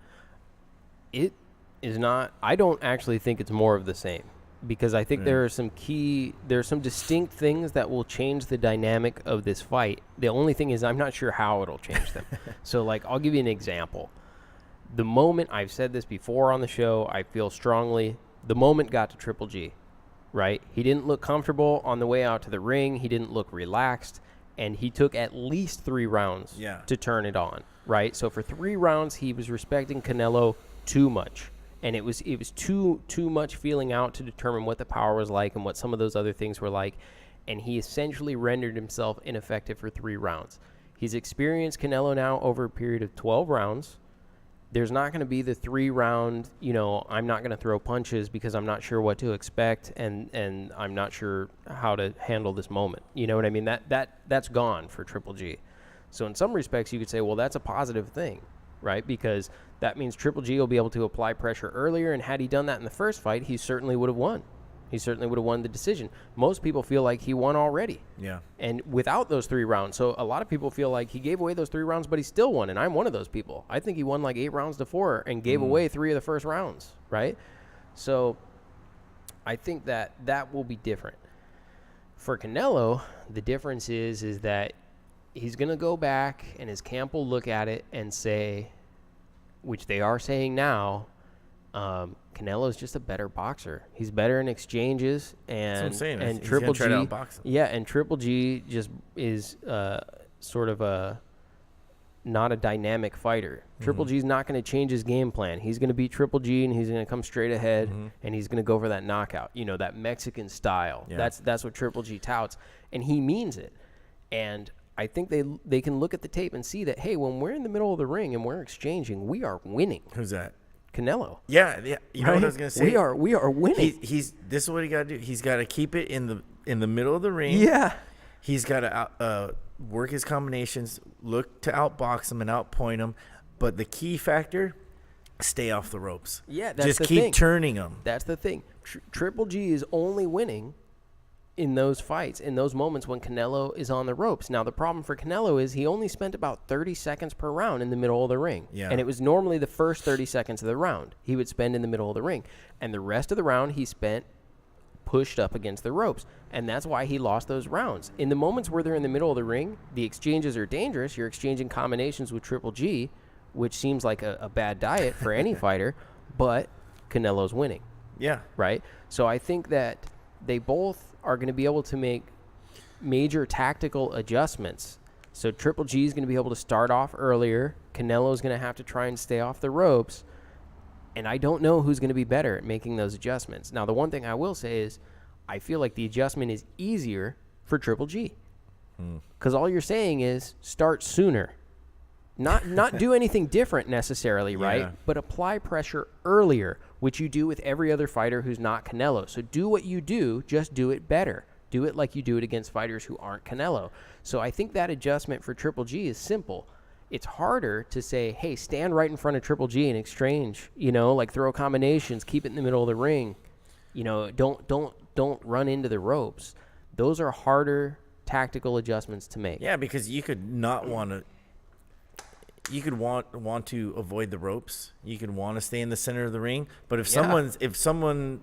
It is not – I don't actually think it's more of the same, because I think there are some distinct things that will change the dynamic of this fight. The only thing is I'm not sure how it'll change them. So, I'll give you an example. The moment – I've said this before on the show, I feel strongly – the moment got to Triple G. Right? He didn't look comfortable on the way out to the ring. He didn't look relaxed. And he took at least 3 rounds to turn it on. Right? So for 3 rounds, he was respecting Canelo too much. And it was too much feeling out to determine what the power was like and what some of those other things were like. And he essentially rendered himself ineffective for 3 rounds. He's experienced Canelo now over a period of 12 rounds. There's not going to be the 3-round, I'm not going to throw punches because I'm not sure what to expect and I'm not sure how to handle this moment. You know what I mean? That's gone for Triple G. So in some respects, you could say, well, that's a positive thing, right? Because that means Triple G will be able to apply pressure earlier, and had he done that in the first fight, he certainly would have won. He certainly would have won the decision. Most people feel like he won already. Yeah. And without those 3 rounds. So a lot of people feel like he gave away those 3 rounds, but he still won. And I'm one of those people. I think he won 8 rounds to 4 and gave away 3 of the first rounds, right? So I think that will be different. For Canelo, the difference is that he's going to go back and his camp will look at it and say, which they are saying now, Canelo's just a better boxer. He's better in exchanges, and that's what I'm saying. And he's Triple G, try to outbox him. Yeah, and Triple G just is sort of not a dynamic fighter. Triple G's not going to change his game plan. He's going to beat Triple G, and he's going to come straight ahead, and he's going to go for that knockout. That Mexican style. Yeah. That's what Triple G touts, and he means it. And I think they can look at the tape and see that, hey, when we're in the middle of the ring and we're exchanging, we are winning. Who's that? Canelo. Yeah. You know what I was gonna say? We are winning. This is what he got to do. He's got to keep it in the middle of the ring. Yeah. He's got to work his combinations, look to outbox him and outpoint him. But the key factor, stay off the ropes. Yeah, that's just the keep thing. Turning him. That's the thing. Triple G is only winning in those fights, in those moments when Canelo is on the ropes. Now, the problem for Canelo is he only spent about 30 seconds per round in the middle of the ring. Yeah. And it was normally the first 30 seconds of the round he would spend in the middle of the ring. And the rest of the round he spent pushed up against the ropes. And that's why he lost those rounds. In the moments where they're in the middle of the ring, the exchanges are dangerous. You're exchanging combinations with Triple G, which seems like a bad diet for any fighter, but Canelo's winning. Yeah. Right? So I think that they both are going to be able to make major tactical adjustments. So Triple G is going to be able to start off earlier. Canelo's going to have to try and stay off the ropes. And I don't know who's going to be better at making those adjustments. Now, the one thing I will say is I feel like the adjustment is easier for Triple G. Because all you're saying is start sooner. Not do anything different necessarily, right? Yeah. But apply pressure earlier, which you do with every other fighter who's not Canelo. So do what you do, just do it better. Do it like you do it against fighters who aren't Canelo. So I think that adjustment for Triple G is simple. It's harder to say, hey, stand right in front of Triple G and exchange, like throw combinations, keep it in the middle of the ring. Don't run into the ropes. Those are harder tactical adjustments to make. Yeah, because you could not want to. You could want to avoid the ropes. You could want to stay in the center of the ring. But if someone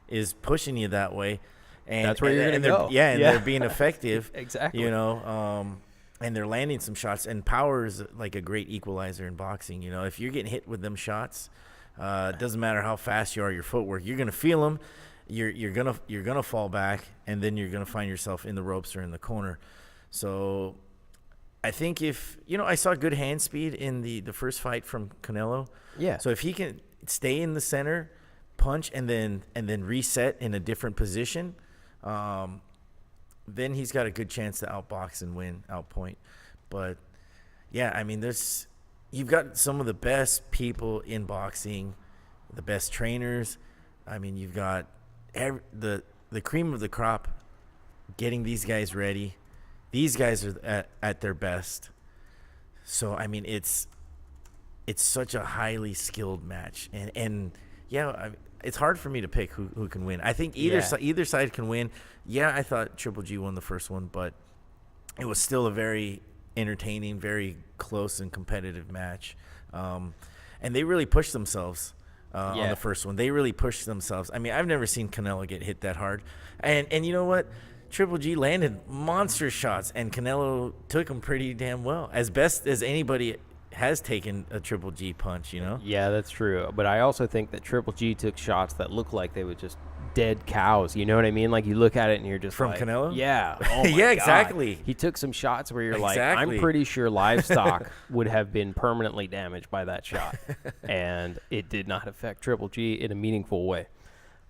is pushing you that way, and that's where you're going to go. They're being effective. Exactly. And they're landing some shots. And power is like a great equalizer in boxing. If you're getting hit with them shots, it doesn't matter how fast you are, your footwork, you're going to feel them. You're gonna fall back, and then you're gonna find yourself in the ropes or in the corner. So I think if I saw good hand speed in the first fight from Canelo. Yeah. So if he can stay in the center, punch, and then reset in a different position, then he's got a good chance to outbox and win, outpoint. But yeah, I mean, you've got some of the best people in boxing, the best trainers. I mean, you've got the cream of the crop getting these guys ready. These guys are at their best. So I mean, it's such a highly skilled match, and it's hard for me to pick who can win. I think either side can win. Yeah, I thought Triple G won the first one, but it was still a very entertaining, very close and competitive match. And they really pushed themselves. On the first one, they really pushed themselves. I mean, I've never seen Canelo get hit that hard, and you know what? Triple G landed monster shots, and Canelo took them pretty damn well, as best as anybody has taken a Triple G punch. Yeah, that's true. But I also think that Triple G took shots that looked like they were just dead cows. You know what I mean? Like you look at it and you're just from like, Canelo. Yeah. Oh my yeah, God. exactly. He took some shots where you're like, I'm pretty sure livestock would have been permanently damaged by that shot, and it did not affect Triple G in a meaningful way.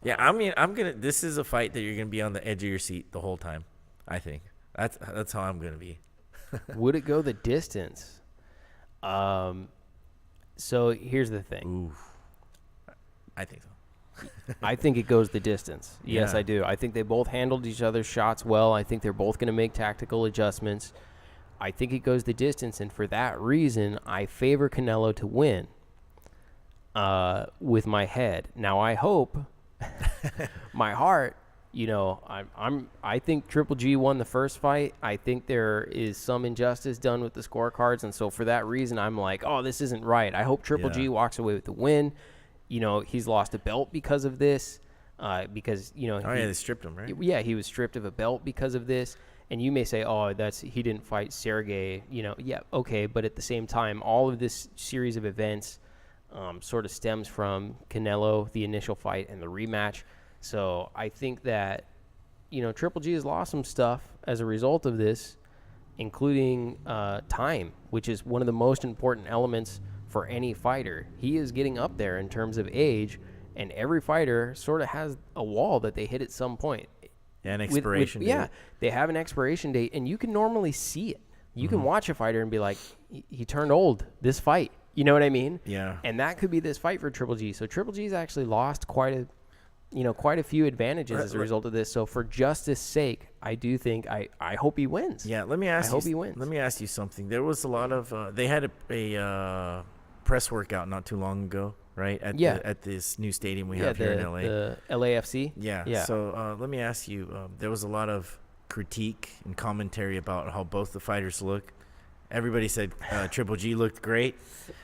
Yeah, I mean, this is a fight that you're gonna be on the edge of your seat the whole time. I think that's how I'm gonna be. Would it go the distance? So here's the thing. Ooh. I think so. I think it goes the distance. Yes, Yeah. I do. I think they both handled each other's shots well. I think they're both going to make tactical adjustments. I think it goes the distance, and for that reason, I favor Canelo to win with my head. Now, I hope, my heart, I think Triple G won the first fight. I think there is some injustice done with the scorecards, and so for that reason, I'm like, oh, this isn't right. I hope Triple G walks away with the win. He's lost a belt because of this, because, they stripped him, right? Yeah, he was stripped of a belt because of this. And you may say, oh, he didn't fight Sergey. Yeah, okay. But at the same time, all of this series of events sort of stems from Canelo, the initial fight, and the rematch. So I think that, Triple G has lost some stuff as a result of this, including time, which is one of the most important elements for any fighter. He is getting up there in terms of age, and every fighter sort of has a wall that they hit at some point. Yeah, an expiration date. Yeah, they have an expiration date, and you can normally see it. You can watch a fighter and be like, he turned old this fight. You know what I mean? Yeah. And that could be this fight for Triple G. So Triple G's actually lost quite a few advantages as a result of this. So for justice sake, I do think I hope he wins. Yeah, I hope he wins. Let me ask you something. There was a lot of they had a press workout not too long ago, right? At this new stadium we have here in LA. The LAFC? Yeah. So let me ask you, there was a lot of critique and commentary about how both the fighters look. Everybody said Triple G looked great.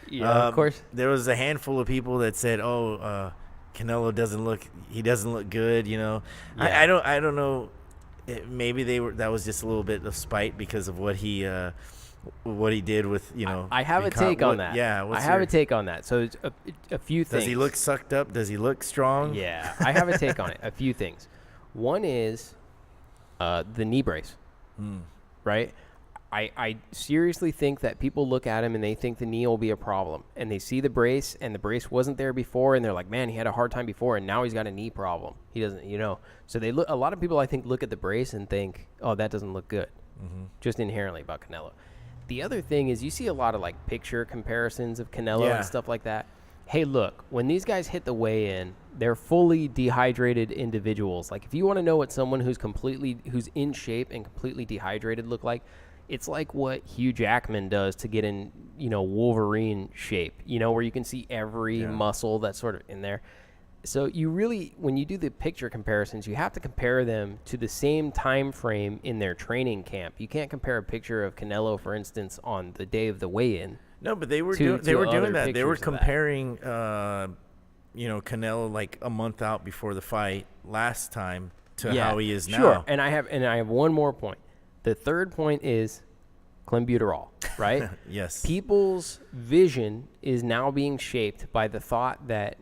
Yeah, of course. There was a handful of people that said, Canelo doesn't look good, Yeah. I don't know. Maybe that was just a little bit of spite because of what he did with, I have a take on that. Yeah. I have a take on that. So it's a few things. Does he look sucked up? Does he look strong? Yeah. I have a take on it. A few things. One is the knee brace, right? I seriously think that people look at him and they think the knee will be a problem, and they see the brace and the brace wasn't there before, and they're like, man, he had a hard time before, and now he's got a knee problem. He doesn't, So a lot of people I think look at the brace and think, oh, that doesn't look good, just inherently about Canelo. The other thing is you see a lot of like picture comparisons of Canelo and stuff like that. Hey, look, when these guys hit the weigh-in, they're fully dehydrated individuals. Like, if you want to know what someone who's in shape and completely dehydrated look like, it's like what Hugh Jackman does to get in, Wolverine shape, where you can see every muscle that's sort of in there. So you really, when you do the picture comparisons, you have to compare them to the same time frame in their training camp. You can't compare a picture of Canelo, for instance, on the day of the weigh-in. No, but they were doing that. They were comparing, Canelo like a month out before the fight last time to how he is now. Sure, and I have one more point. The third point is clenbuterol, right? Yes. People's vision is now being shaped by the thought that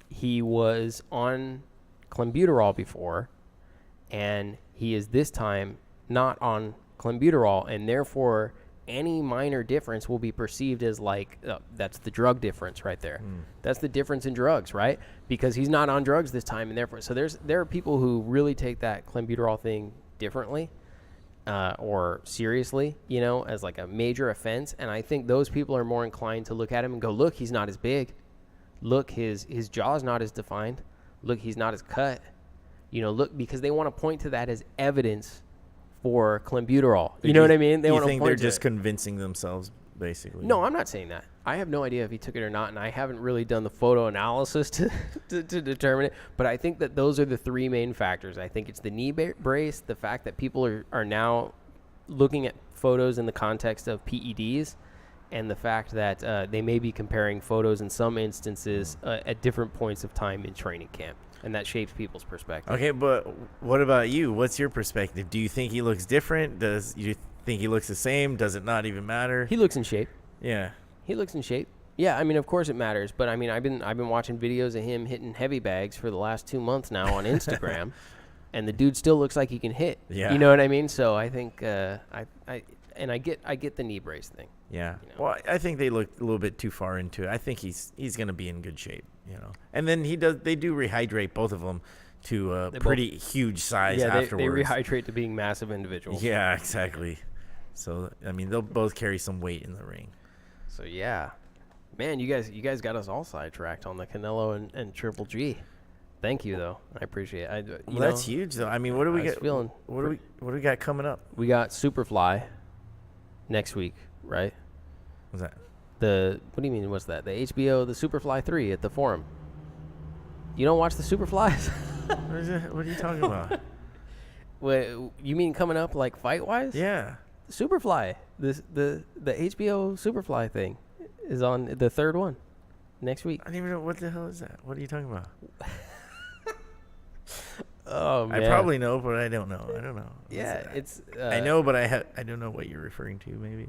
he was on clenbuterol before, and he is this time not on clenbuterol, and therefore any minor difference will be perceived as like, that's the drug difference right there. That's the difference in drugs, right? Because he's not on drugs this time, and therefore, so there are people who really take that clenbuterol thing differently or seriously, as like a major offense. And I think those people are more inclined to look at him and go, look, he's not as big. Look, his jaw's not as defined. Look, he's not as cut. Look, because they want to point to that as evidence for clenbuterol. You know what I mean? They think they're just convincing themselves, basically. No, I'm not saying that. I have no idea if he took it or not, and I haven't really done the photo analysis to determine it. But I think that those are the three main factors. I think it's the knee brace, the fact that people are now looking at photos in the context of PEDs, and the fact that they may be comparing photos in some instances at different points of time in training camp. And that shapes people's perspective. Okay, but what about you? What's your perspective? Do you think he looks different? Does you think he looks the same? Does it not even matter? He looks in shape. Yeah. He looks in shape. Yeah, I mean, of course it matters. But, I mean, I've been watching videos of him hitting heavy bags for the last 2 months now on Instagram. And the dude still looks like he can hit. Yeah. You know what I mean? So I think I get the knee brace thing. Yeah. Well, I think they look a little bit too far into it. I think he's going to be in good shape, And then they do rehydrate both of them to a pretty huge size afterwards. They rehydrate to being massive individuals. Yeah, exactly. So, I mean, they'll both carry some weight in the ring. So, yeah. Man, you guys got us all sidetracked on the Canelo and Triple G. Thank you, though. I appreciate it. That's huge, though. I mean, what do we got? What do we got coming up? We got Superfly next week, right? What's that? What do you mean? What's that? The HBO, the Superfly 3 at the Forum. You don't watch the Superflies? What are you talking about? What, you mean coming up like fight wise? Yeah. Superfly. The HBO Superfly thing is on the third one next week. I don't even know what the hell is that. What are you talking about? Oh man. I probably know, but I don't know. I don't know. Yeah, it's. I know, but I don't know what you're referring to. Maybe.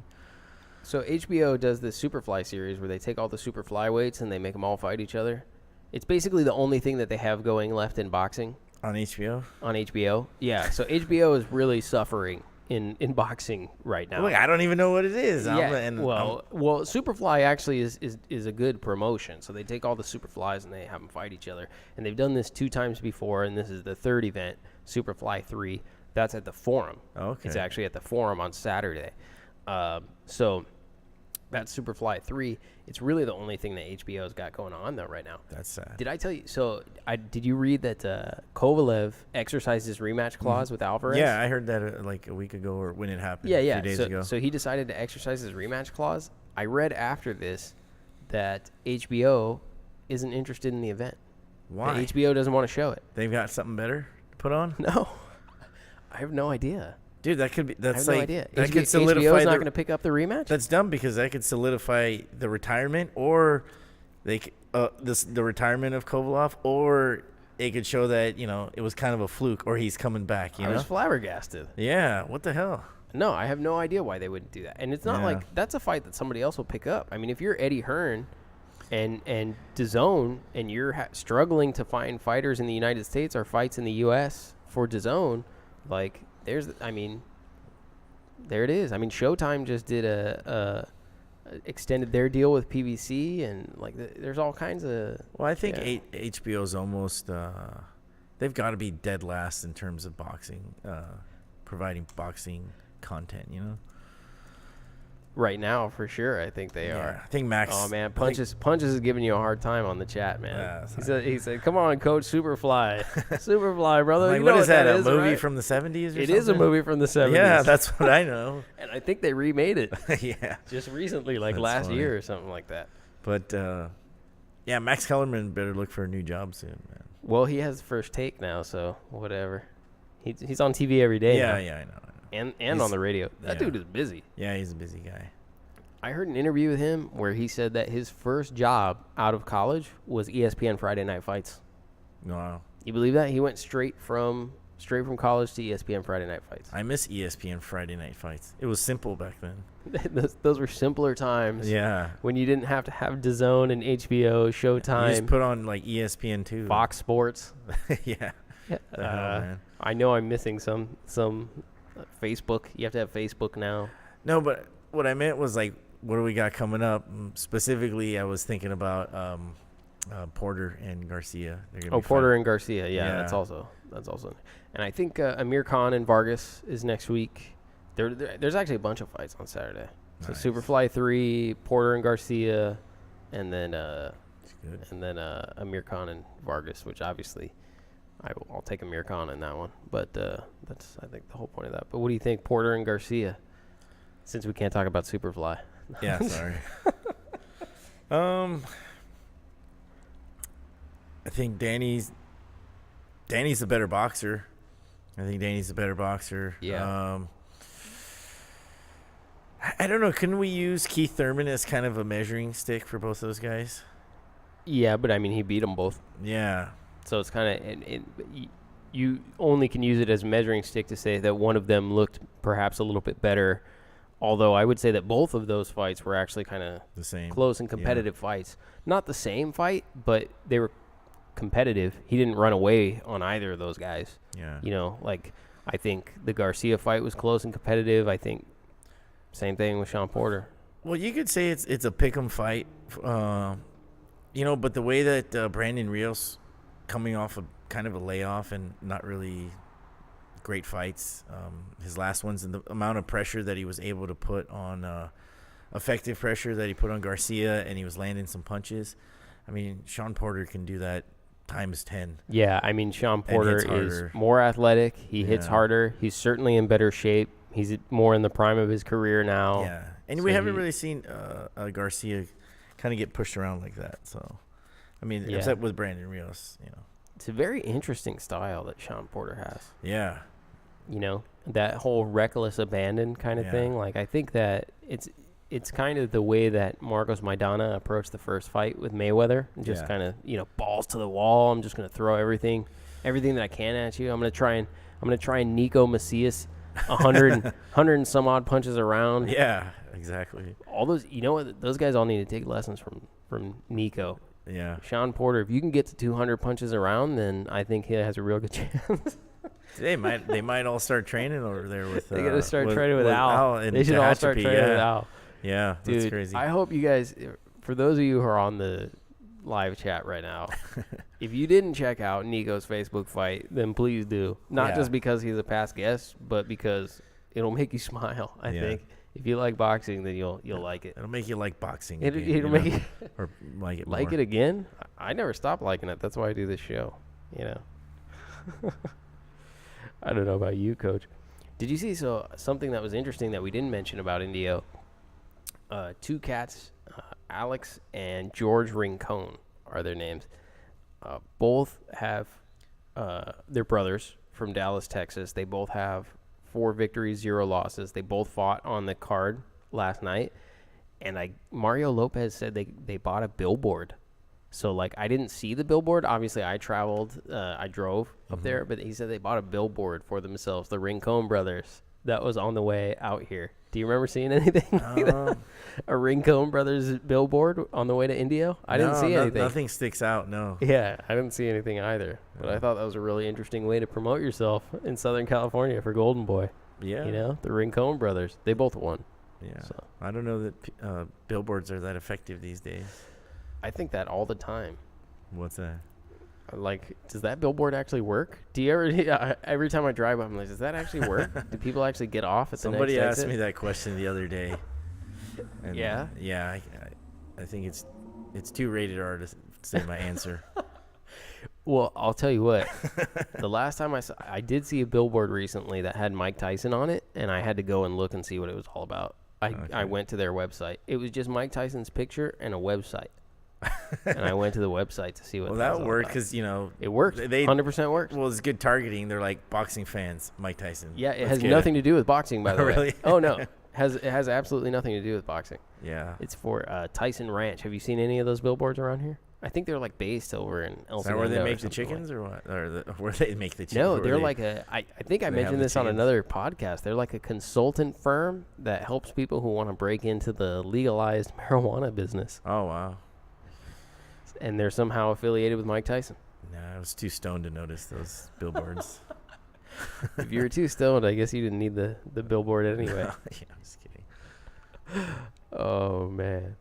So HBO does this Superfly series where they take all the super flyweights and they make them all fight each other. It's basically the only thing that they have going left in boxing. On HBO? On HBO. Yeah, so HBO is really suffering in boxing right now. Look, I don't even know what it is. Well, Superfly actually is a good promotion. So they take all the Superflies and they have them fight each other. And they've done this 2 times before, and this is the third event, Superfly 3. That's at the Forum. Okay. It's actually at the Forum on Saturday. So that's Superfly 3. It's really the only thing that HBO's got going on, though, right now. That's sad. Did I tell you? So did you read that Kovalev exercised his rematch clause with Alvarez? Yeah, I heard that like a week ago or when it happened. Yeah. A few days ago. So he decided to exercise his rematch clause. I read after this that HBO isn't interested in the event. Why? That HBO doesn't want to show it. They've got something better to put on? No. I have no idea. Dude, that could be. That's I have like no idea. that could solidify. HBO's not going to pick up the rematch. That's dumb because that could solidify the retirement, or the retirement of Kovalev, or it could show that it was kind of a fluke, or he's coming back. I was flabbergasted. Yeah, what the hell? No, I have no idea why they wouldn't do that, and it's not like that's a fight that somebody else will pick up. I mean, if you're Eddie Hearn and DAZN, and you're struggling to find fighters in the United States or fights in the U.S. for DAZN, like. There it is. I mean, Showtime just did extended their deal with PBC, and there's all kinds of. Well, I think HBO's almost they've got to be dead last in terms of boxing, providing boxing content. right now, for sure. I think they are. I think Max. Oh man, Punches is giving you a hard time on the chat, man. He said, "Come on, Coach, Superfly, Superfly, brother." Like, you what know is that? that a movie right? from the 70s? Or It something? is a movie from the 70s. Yeah, that's what I know. And I think they remade it. Yeah, just recently, like last year or something like that. But yeah, Max Kellerman better look for a new job soon, man. Well, he has First Take now, so whatever. He's on TV every day. Yeah, now. yeah, I know. And on the radio. That dude is busy. Yeah, he's a busy guy. I heard an interview with him where he said that his first job out of college was ESPN Friday Night Fights. Wow. You believe that? He went straight from college to ESPN Friday Night Fights. I miss ESPN Friday Night Fights. It was simple back then. Those were simpler times. Yeah. When you didn't have to have DAZN and HBO, Showtime. You just put on like ESPN 2. Fox Sports. Yeah. Man. I know I'm missing some Facebook. You have to have Facebook now. No, but what I meant was like, what do we got coming up? Specifically, I was thinking about Porter and Garcia. Porter and Garcia. Yeah, that's also. And I think Amir Khan and Vargas is next week. There's actually a bunch of fights on Saturday. So nice. Superfly 3, Porter and Garcia, and then Amir Khan and Vargas, which obviously I'll take Amir Khan in that one. But that's, I think, the whole point of that. But what do you think, Porter and Garcia? Since we can't talk about Superfly. Yeah, sorry. I think Danny's the better boxer. Yeah. I don't know. Can we use Keith Thurman as kind of a measuring stick for both those guys? Yeah, but I mean, he beat them both. Yeah. So it's kind of you only can use it as a measuring stick to say that one of them looked perhaps a little bit better. Although I would say that both of those fights were actually kind of the same, close and competitive fights. Not the same fight, but they were competitive. He didn't run away on either of those guys. Yeah. You know, like I think the Garcia fight was close and competitive. I think same thing with Sean Porter. Well, you could say it's a pick'em fight, you know. But the way that Brandon Rios coming off kind of a layoff and not really great fights, his last ones, and the amount of pressure that he was able to put on, effective pressure that he put on Garcia, and he was landing some punches. I mean, Sean Porter can do that times 10. Yeah, I mean, Sean Porter is more athletic. He hits harder. He's certainly in better shape. He's more in the prime of his career now. Yeah, and we haven't really seen Garcia kind of get pushed around like that. So, I mean, except with Brandon Rios, you know. It's a very interesting style that Sean Porter has. Yeah. You know, that whole reckless abandon kind of thing. Like, I think that it's kind of the way that Marcos Maidana approached the first fight with Mayweather. Just kind of, you know, balls to the wall. I'm just going to throw everything that I can at you. I'm going to try and Neeco Macias 100 and some odd punches around. Yeah, exactly. All those, you know what, those guys all need to take lessons from Neeco. Yeah. Sean Porter, if you can get to 200 punches around, then I think he has a real good chance. They might all start training over there with. They got to start training with Al. They should all start training with Al. Yeah, dude, that's crazy. I hope you guys, for those of you who are on the live chat right now, if you didn't check out Neeco's Facebook fight, then please do. Not just because he's a past guest, but because it'll make you smile. I think if you like boxing, then you'll like it. It'll make you like boxing. It'll make you or like it more. Like it again. I never stop liking it. That's why I do this show. You know. I don't know about you, Coach. Did you see something that was interesting that we didn't mention about Indio? Two cats, Alex and George Rincon are their names. Both have they're brothers from Dallas, Texas. They both have 4 victories, 0 losses. They both fought on the card last night. And Mario Lopez said they bought a billboard. So, like, I didn't see the billboard. Obviously, I traveled. I drove up there. But he said they bought a billboard for themselves, the Rincon brothers, that was on the way out here. Do you remember seeing anything like that? A Rincon brothers billboard on the way to Indio? I didn't see anything. Nothing sticks out, no. Yeah, I didn't see anything either. But I thought that was a really interesting way to promote yourself in Southern California for Golden Boy. Yeah. You know, the Rincon brothers. They both won. Yeah. So. I don't know that billboards are that effective these days. I think that all the time. What's that? Like, does that billboard actually work? Do you ever, every time I drive, I'm like, does that actually work? Do people actually get off at the next exit? Somebody asked me that question the other day. And, Yeah? Yeah, I think it's too rated R to say my answer. Well, I'll tell you what. The last time I did see a billboard recently that had Mike Tyson on it, and I had to go and look and see what it was all about. I went to their website. It was just Mike Tyson's picture and a website. And I went to the website to see what. Well, that worked because it worked. They 100% worked. Well, it's good targeting. They're like boxing fans, Mike Tyson. Yeah, it has nothing to do with boxing, by the way. Really? Oh no, it has absolutely nothing to do with boxing. Yeah, it's for Tyson Ranch. Have you seen any of those billboards around here? I think they're like based over in El Segundo. Is that where they make the chickens, or what? Or where they make the chickens? No, they're like I think I mentioned this on another podcast. They're like a consultant firm that helps people who want to break into the legalized marijuana business. Oh wow. And they're somehow affiliated with Mike Tyson. Nah, I was too stoned to notice those billboards. If you were too stoned, I guess you didn't need the billboard anyway. Yeah, I'm just kidding. Oh, man.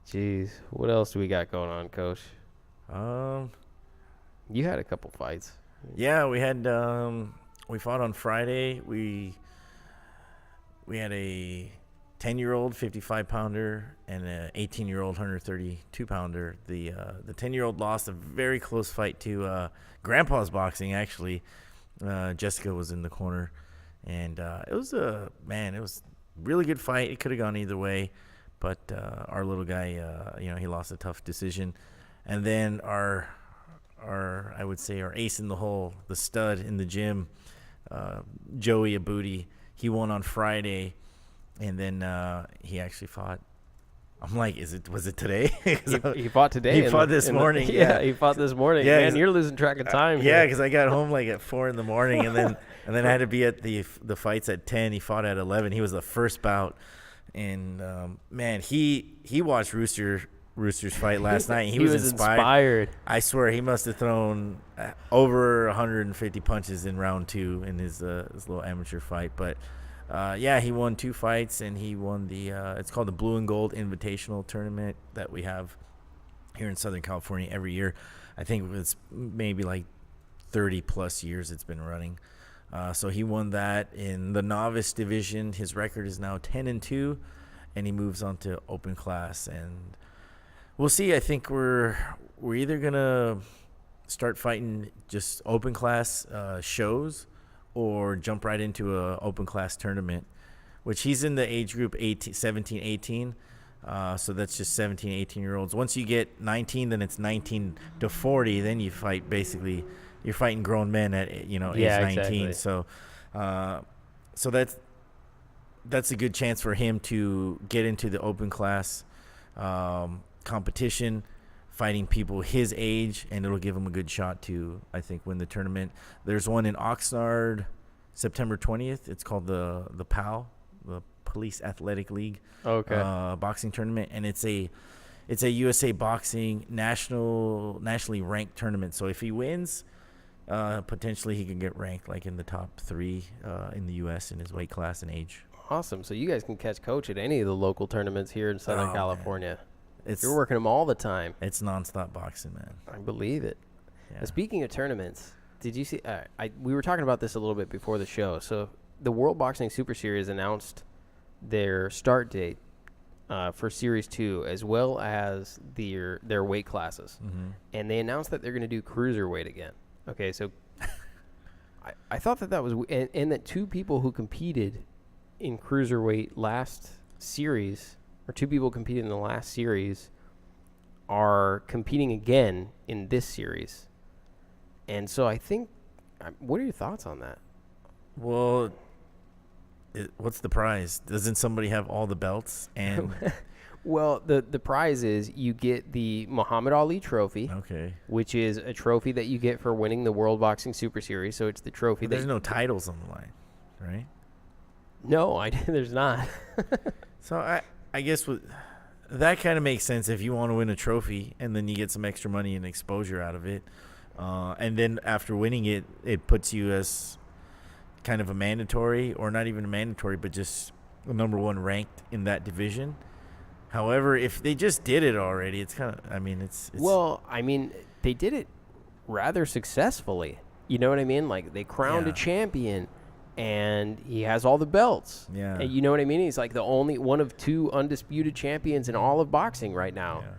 Jeez. What else do we got going on, Coach? You had a couple fights. Yeah, we had we fought on Friday. We had a 10-year-old 55-pounder and an 18-year-old 132-pounder. The 10-year-old lost a very close fight to Grandpa's Boxing, actually. Jessica was in the corner. And it was a really good fight. It could have gone either way. But our little guy, he lost a tough decision. And then our I would say our ace in the hole, the stud in the gym, Joey Abudi, he won on Friday. And then he actually fought. I'm like, was it today? he fought today. He fought this morning. Yeah, he fought this morning. Yeah, man, you're losing track of time. Yeah, because I got home like at 4 a.m, and then I had to be at the fights at 10. He fought at 11. He was the first bout, and man, he watched Rooster's fight last night. He was inspired. I swear, he must have thrown over 150 punches in round 2 in his little amateur fight, but. He won 2 fights, and he won the it's called the Blue and Gold Invitational Tournament that we have here in Southern California every year. I think it's maybe like 30 plus years it's been running. So he won that in the novice division. His record is now 10-2, and he moves on to open class. And we'll see. I think we're either gonna start fighting just open class shows, or jump right into a open class tournament, which he's in the age group 17, 18. So that's just 17, 18-year-olds. Once you get 19, then it's 19 to 40. Then you fight basically, you're fighting grown men at age 19. Exactly. So that's a good chance for him to get into the open class competition, fighting people his age, and it'll give him a good shot to, I think, win the tournament. There's one in Oxnard, September 20th. It's called the PAL, the Police Athletic League, boxing tournament, and it's a USA Boxing nationally ranked tournament. So if he wins, potentially he can get ranked like in the top 3 in the U.S. in his weight class and age. Awesome. So you guys can catch Coach at any of the local tournaments here in Southern California. You're working them all the time. It's nonstop boxing, man. I believe it. Yeah. Speaking of tournaments, did you see? We were talking about this a little bit before the show. So the World Boxing Super Series announced their start date for Series 2, as well as their weight classes, and they announced that they're going to do Cruiserweight again. Okay, so I thought that was and that 2 people who competed in Cruiserweight last series. Or 2 people competed in the last series are competing again in this series. And so I think, what are your thoughts on that? Well, what's the prize? Doesn't somebody have all the belts? And well, the prize is you get the Muhammad Ali trophy, which is a trophy that you get for winning the World Boxing Super Series. So it's the trophy. There's no titles on the line, right? No, there's not. So I guess that kind of makes sense if you want to win a trophy and then you get some extra money and exposure out of it. And then after winning it, it puts you as kind of a mandatory, or not even a mandatory, but just the number 1 ranked in that division. However, if they just did it already, it's kind of, it's well, they did it rather successfully. You know what I mean? Like they crowned a champion and he has all the belts. Yeah. And you know what I mean? He's like the only one of 2 undisputed champions in all of boxing right now. Yeah.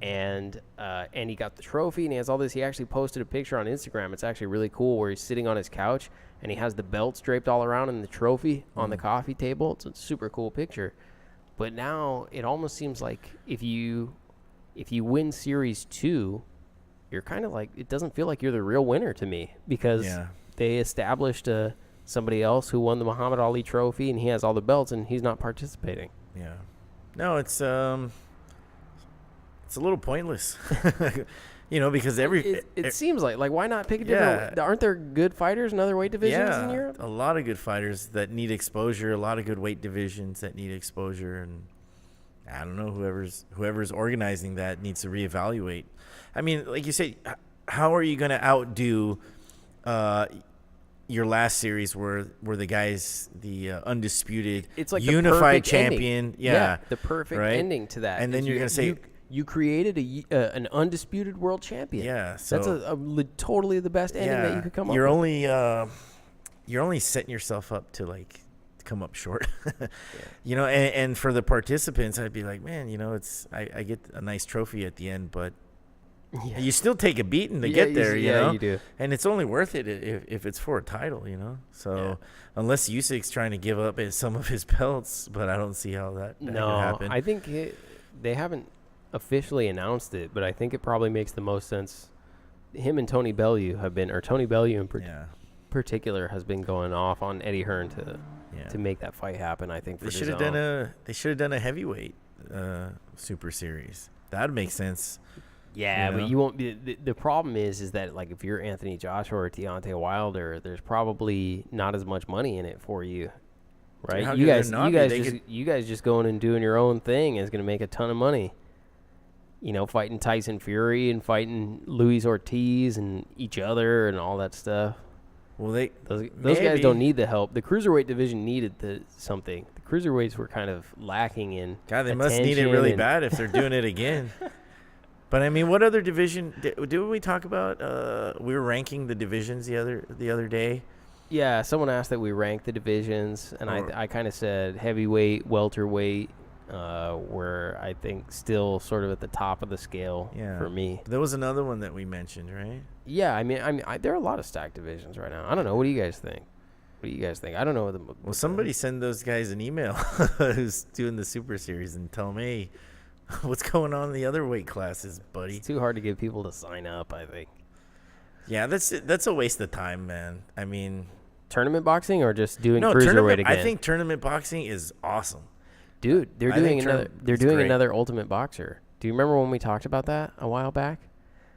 And he got the trophy, and he has all this. He actually posted a picture on Instagram. It's actually really cool, where he's sitting on his couch, and he has the belts draped all around and the trophy on the coffee table. It's a super cool picture. But now it almost seems like if you win Series 2, you're kind of like, it doesn't feel like you're the real winner to me, because they established somebody else who won the Muhammad Ali trophy, and he has all the belts, and he's not participating. Yeah. No, it's a little pointless. Because it seems like why not pick a different? Aren't there good fighters in other weight divisions in Europe? A lot of good fighters that need exposure, a lot of good weight divisions that need exposure, and I don't know, whoever's organizing that needs to reevaluate. I mean, like you say, how are you going to outdo your last series where the guy's the undisputed, it's like unified champion? Ending. Yeah, the perfect ending to that. And then you're going to say you created an undisputed world champion. Yeah, so that's totally the best ending that you could come up with. You're only setting yourself up to come up short. And for the participants, I'd be like, man, I get a nice trophy at the end, but you still take a beating to get there. You do. And it's only worth it if it's for a title. So unless Usyk's trying to give up some of his belts, but I don't see how that could happen. I think they haven't officially announced it, but I think it probably makes the most sense. Him and Tony Bellew in particular has been going off on Eddie Hearn to make that fight happen. I think they should have done a heavyweight super series. That'd make sense. Yeah, but you won't be. The problem is that if you're Anthony Joshua or Deontay Wilder, there's probably not as much money in it for you, right? You guys just going and doing your own thing is going to make a ton of money. Fighting Tyson Fury and fighting Luis Ortiz and each other and all that stuff. Well, those guys don't need the help. The cruiserweight division needed something. The cruiserweights were kind of lacking in. God, they must need it really bad if they're doing it again. But I mean, what other division did we talk about? We were ranking the divisions the other day. Yeah, someone asked that we rank the divisions, and I kind of said heavyweight, welterweight. Where I think still sort of at the top of the scale for me. There was another one that we mentioned, right? Yeah, I mean, there are a lot of stacked divisions right now. I don't know. What do you guys think? I don't know. Well, somebody send those guys an email who's doing the Super Series and tell them, hey, what's going on in the other weight classes, buddy? It's too hard to get people to sign up, I think. Yeah, that's a waste of time, man. I mean, tournament boxing or just doing cruiserweight again? I think tournament boxing is awesome. Dude, they're doing another Ultimate Boxer. Do you remember when we talked about that a while back?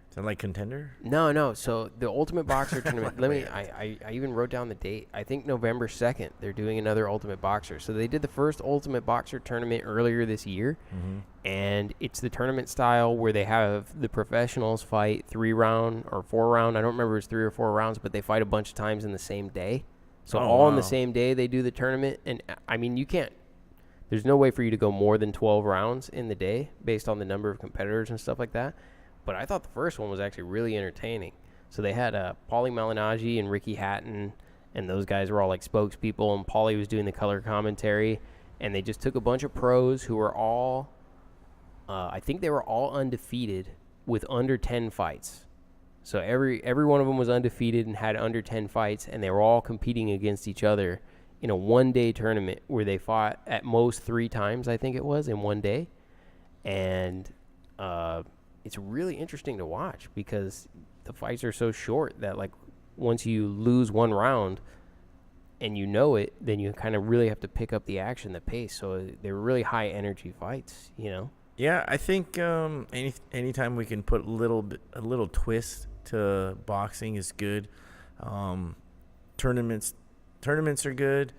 Is that like Contender? No. So the Ultimate Boxer tournament. I even wrote down the date. I think November 2nd. They're doing another Ultimate Boxer. So they did the first Ultimate Boxer tournament earlier this year, and it's the tournament style where they have the professionals fight 3-round or 4-round. I don't remember if it's 3 or 4 rounds, but they fight a bunch of times in the same day. So on the same day they do the tournament, and I mean you can't. There's no way for you to go more than 12 rounds in the day based on the number of competitors and stuff like that. But I thought the first one was actually really entertaining. So they had Paulie Malignaggi and Ricky Hatton, and those guys were all like spokespeople, and Paulie was doing the color commentary. And they just took a bunch of pros who were all, I think they were all undefeated with under 10 fights. So every one of them was undefeated and had under 10 fights, and they were all competing against each other in a one-day tournament where they fought at most 3 times, I think it was, in one day. And it's really interesting to watch because the fights are so short that, once you lose one round and you know it, then you kind of really have to pick up the action, the pace. So they're really high-energy fights, Yeah, I think anytime we can put a little twist to boxing is good. Tournaments are good.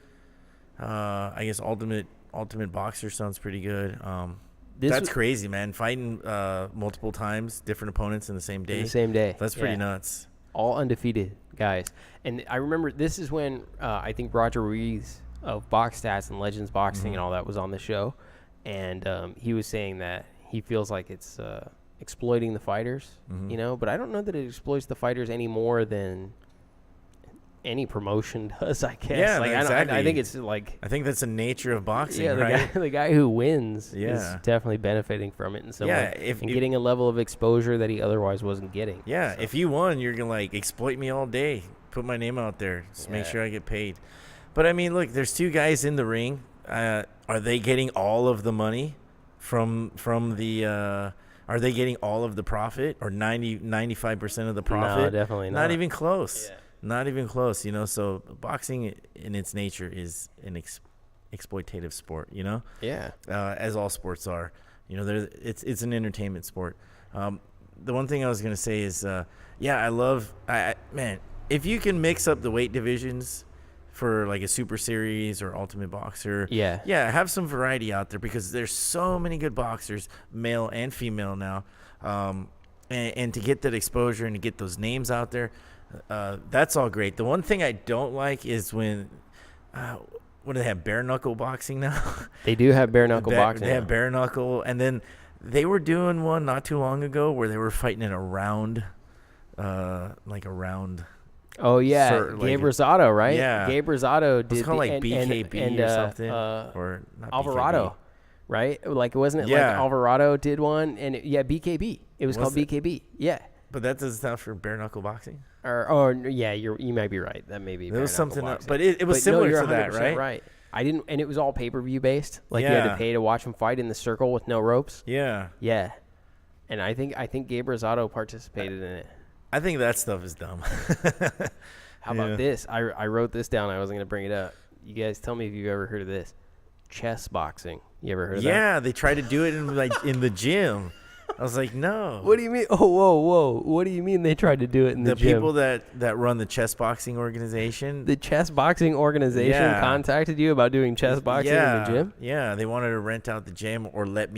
I guess Ultimate Boxer sounds pretty good. That's crazy, man. Fighting multiple times, different opponents in the same day. That's pretty nuts. All undefeated guys. And I remember this is when I think Roger Ruiz of Box Stats and Legends Boxing and all that was on the show. And he was saying that he feels like it's exploiting the fighters, but I don't know that it exploits the fighters any more than any promotion does, I guess. Yeah, like, exactly. I think it's like, I think that's the nature of boxing, yeah, right? The guy who wins is Yeah. definitely benefiting from it in some Yeah, way. And getting a level of exposure that he otherwise wasn't getting. Yeah, So. if you won, you're going to, like, exploit me all day. Put my name out there. Just make sure I get paid. But, I mean, look, there's two guys in the ring. Are they getting all of the money from the are they getting all of the profit or 95% of the profit? No, definitely not. Not even close. Yeah. Not even close, you know. So boxing in its nature is an exploitative sport, you know. Yeah. As all sports are, you know. It's an entertainment sport. The one thing I was gonna say is, man, if you can mix up the weight divisions for like a Super Series or Ultimate Boxer, have some variety out there, because there's so many good boxers, male and female now, and to get that exposure and to get those names out there, that's all great. The one thing I don't like is when what do they have, bare knuckle boxing now? They do have bare knuckle boxing. They have bare knuckle, and then they were doing one not too long ago where they were fighting in a round, like a round. Oh yeah, Gabe Rosado, right? Yeah, Gabe Rosado did. It's called like BKB or something, or not Alvarado, BKB. Like wasn't it like Alvarado did one, and BKB. It was called BKB. Yeah. But that doesn't sound for bare knuckle boxing. You might be right. That may be. There was something else, but it was similar to that, right? Right. I didn't, and it was all pay-per-view based. Like you had to pay to watch them fight in the circle with no ropes. Yeah. Yeah. And I think Gabe Rosado participated in it. I think that stuff is dumb. How about this? I wrote this down. I wasn't going to bring it up. You guys tell me if you've ever heard of this. Chess boxing. You ever heard of that? Yeah, they tried to do it in the gym. I was like, no. What do you mean? Oh, whoa. What do you mean they tried to do it in the gym? The people that run the chess boxing organization. The chess boxing organization contacted you about doing chess boxing in the gym? Yeah, they wanted to rent out the gym or let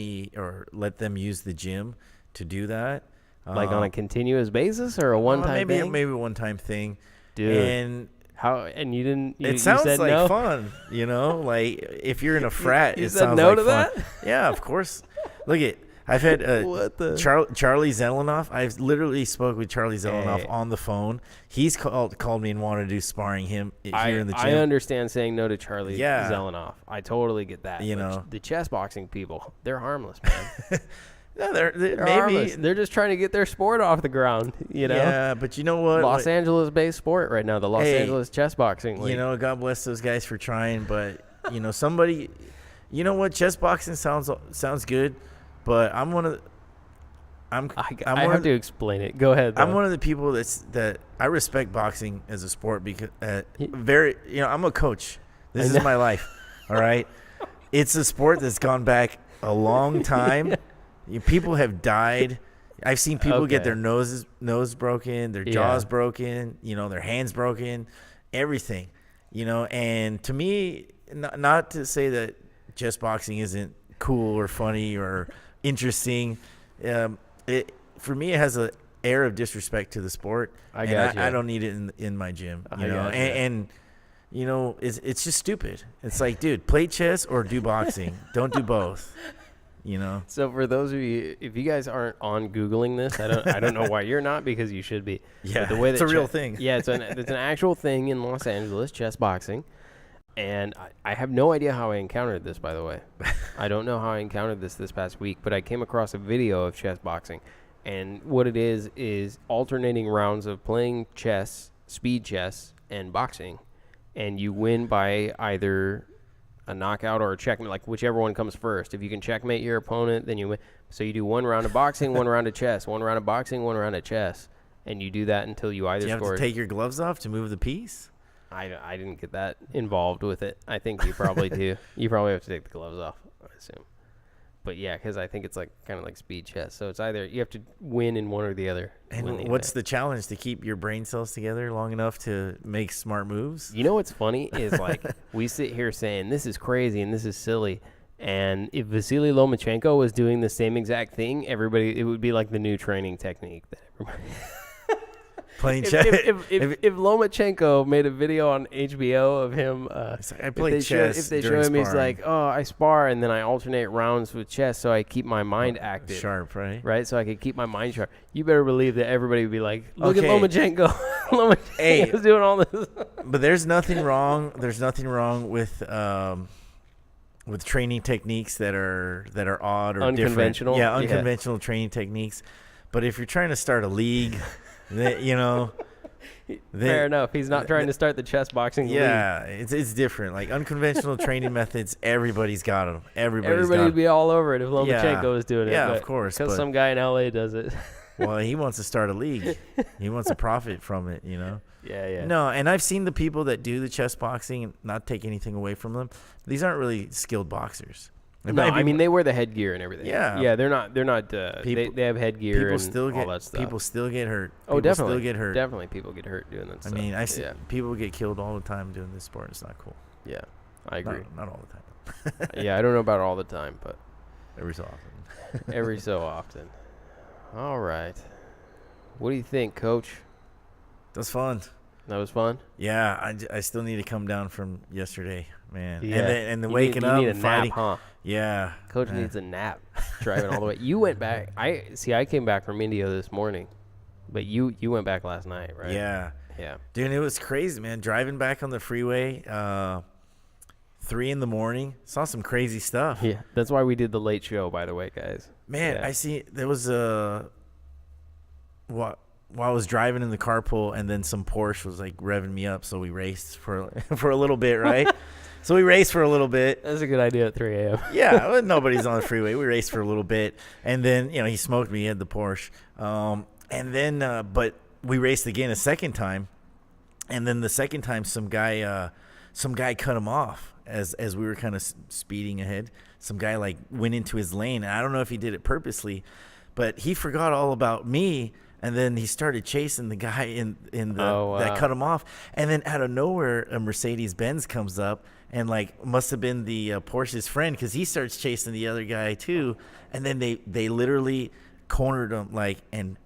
them use the gym to do that. Like on a continuous basis or a one-time thing? Maybe a one-time thing. Dude. And how? And you didn't? It sounds said like no? fun, you know. Like if you're in a frat, you it said sounds no like to fun. that? Yeah, of course. Look at. I've had Charlie Zelenoff. I've literally spoke with Charlie Zelenoff on the phone. He's called me and wanted to do sparring here in the gym. I understand saying no to Charlie Zelenoff. I totally get that. You know, the chess boxing people, they're harmless, man. No, they're maybe harmless. They're just trying to get their sport off the ground, you know. Yeah, but you know what? Los Angeles-based sport right now, the Los Angeles Chess Boxing League. You know, God bless those guys for trying, but you know, somebody, you know what? Chess boxing sounds good, but I'm one of. I have to explain it. Go ahead. Though. I'm one of the people that I respect boxing as a sport because I'm a coach. This is my life. All right, it's a sport that's gone back a long time. People have died. I've seen people get their nose broken, their jaws broken, you know, their hands broken, everything, you know. And to me, not to say that chess boxing isn't cool or funny or interesting. For me, it has an air of disrespect to the sport. I don't need it in my gym, you know. And you know, it's just stupid. It's like, dude, play chess or do boxing. Don't do both. You know. So for those of you, if you guys aren't on Googling this, I don't know why you're not, because you should be. Yeah, but the way it's a real thing. Yeah, it's an actual thing in Los Angeles, chess boxing, and I have no idea how I encountered this. By the way, I don't know how I encountered this past week, but I came across a video of chess boxing, and what it is alternating rounds of playing chess, speed chess, and boxing, and you win by either a knockout or a checkmate, like whichever one comes first. If you can checkmate your opponent, then you win. So you do one round of boxing, one round of chess, one round of boxing, one round of chess, and you do that until you either score. Do you have to take your gloves off to move the piece? I didn't get that involved with it. I think you probably do. You probably have to take the gloves off, I assume. But yeah, because I think it's like kind of like speed chess. So it's either you have to win in one or the other. And what's the challenge? To keep your brain cells together long enough to make smart moves? You know what's funny is like we sit here saying this is crazy and this is silly. And if Vasily Lomachenko was doing the same exact thing, it would be like the new training technique that everybody. playing chess. If Lomachenko made a video on HBO of him, I play chess. If they show him, he's like, "Oh, I spar, and then I alternate rounds with chess, so I keep my mind active, sharp, right? Right, so I can keep my mind sharp." You better believe that everybody would be like, "Look at Lomachenko. Lomachenko's doing all this." But there's nothing wrong. With training techniques that are odd or unconventional. Different. Yeah, unconventional training techniques. But if you're trying to start a league, fair enough. He's not trying to start the chess boxing league. Yeah, it's different. Like unconventional training methods, everybody's got them. Everybody would be all over it if Lomachenko was doing it. Yeah, of course. Because some guy in LA does it. Well, he wants to start a league. He wants to profit from it, Yeah. No, and I've seen the people that do the chess boxing, and not take anything away from them. These aren't really skilled boxers. No, I mean they wear the headgear and everything. Yeah, they're not. They have headgear and all that stuff. People still get hurt. Definitely. Still get hurt. Definitely, people get hurt doing that stuff. I mean, I've seen people get killed all the time doing this sport. It's not cool. Yeah, I agree. Not all the time. Yeah, I don't know about all the time, but every so often. Every so often. All right. What do you think, Coach? That was fun. That was fun? Yeah, I still need to come down from yesterday, man. Yeah. And then waking up and fighting. Nap, huh? Yeah. Coach needs a nap driving all the way. You went back. I came back from Indio this morning, but you went back last night, right? Yeah. Yeah. Dude, it was crazy, man. Driving back on the freeway, 3 a.m, saw some crazy stuff. Yeah, that's why we did the late show, by the way, guys. Man, yeah. I see there was while I was driving in the carpool, and then some Porsche was like revving me up, so we raced for a little bit, right? So we raced for a little bit. That's a good idea at 3 a.m. Yeah, well, nobody's on the freeway. We raced for a little bit, and then he smoked me. He had the Porsche, and then but we raced again a second time, and then the second time some guy cut him off as we were kind of speeding ahead. Some guy like went into his lane, and I don't know if he did it purposely, but he forgot all about me. And then he started chasing the guy that cut him off. And then out of nowhere, a Mercedes-Benz comes up and must have been the Porsche's friend, because he starts chasing the other guy too. And then they literally cornered him and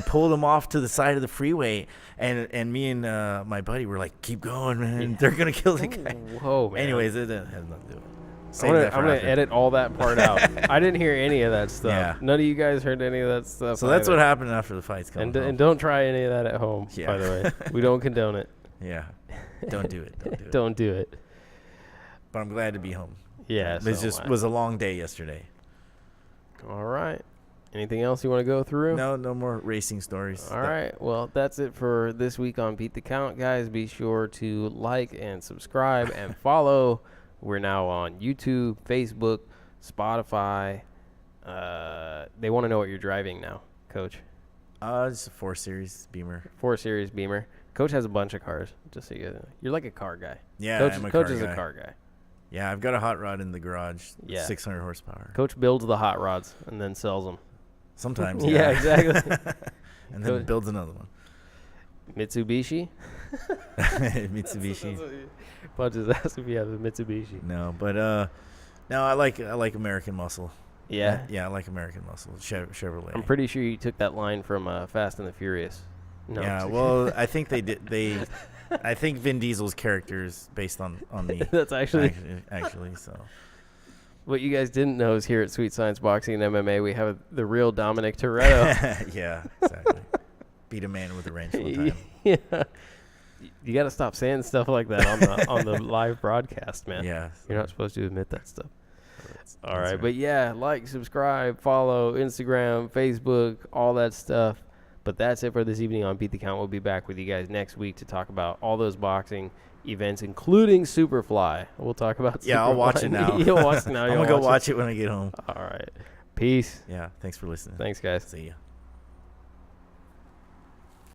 pulled him off to the side of the freeway. And me and my buddy were like, "Keep going, man! Yeah. They're gonna kill the guy." Whoa, man! Anyways, it has nothing to do with it. I'm gonna edit all that part out. I didn't hear any of that stuff. Yeah. None of you guys heard any of that stuff. So that's what happened after the fights. And don't try any of that at home. Yeah. By the way, we don't condone it. Yeah, don't do it. Don't do it. But I'm glad to be home. Yeah, it was a long day yesterday. All right. Anything else you want to go through? No more racing stories. All right. Well, that's it for this week on Beat the Count, guys. Be sure to like and subscribe and follow. We're now on YouTube, Facebook, Spotify. They want to know what you're driving now, Coach. It's a 4 Series Beamer. 4 Series Beamer. Coach has a bunch of cars, just so you guys know. You're like a car guy. Yeah, Coach is a car guy. Yeah, I've got a hot rod in the garage. Yeah. 600 horsepower. Coach builds the hot rods and then sells them. Sometimes, yeah. exactly. And then builds another one. Mitsubishi? Mitsubishi. Punches ass if you have a Mitsubishi. No, but no, I like American muscle. Yeah? Yeah, I like American muscle. Chevrolet. I'm pretty sure you took that line from Fast and the Furious. No. Yeah, well, I think they did. I think Vin Diesel's character is based on me. That's actually so. What you guys didn't know is here at Sweet Science Boxing and MMA, we have the real Dominic Toretto. Yeah, exactly. Beat a man with a wrench one time. Yeah. You got to stop saying stuff like that on the live broadcast, man. Yeah. You're not supposed to admit that stuff. All right. But yeah, like, subscribe, follow, Instagram, Facebook, all that stuff. But that's it for this evening on Beat the Count. We'll be back with you guys next week to talk about all those boxing events, including Superfly. We'll talk about Superfly. Yeah, I'll watch it now. You'll watch it now. I'm going to go watch it when I get home. All right. Peace. Yeah, thanks for listening. Thanks, guys. See ya.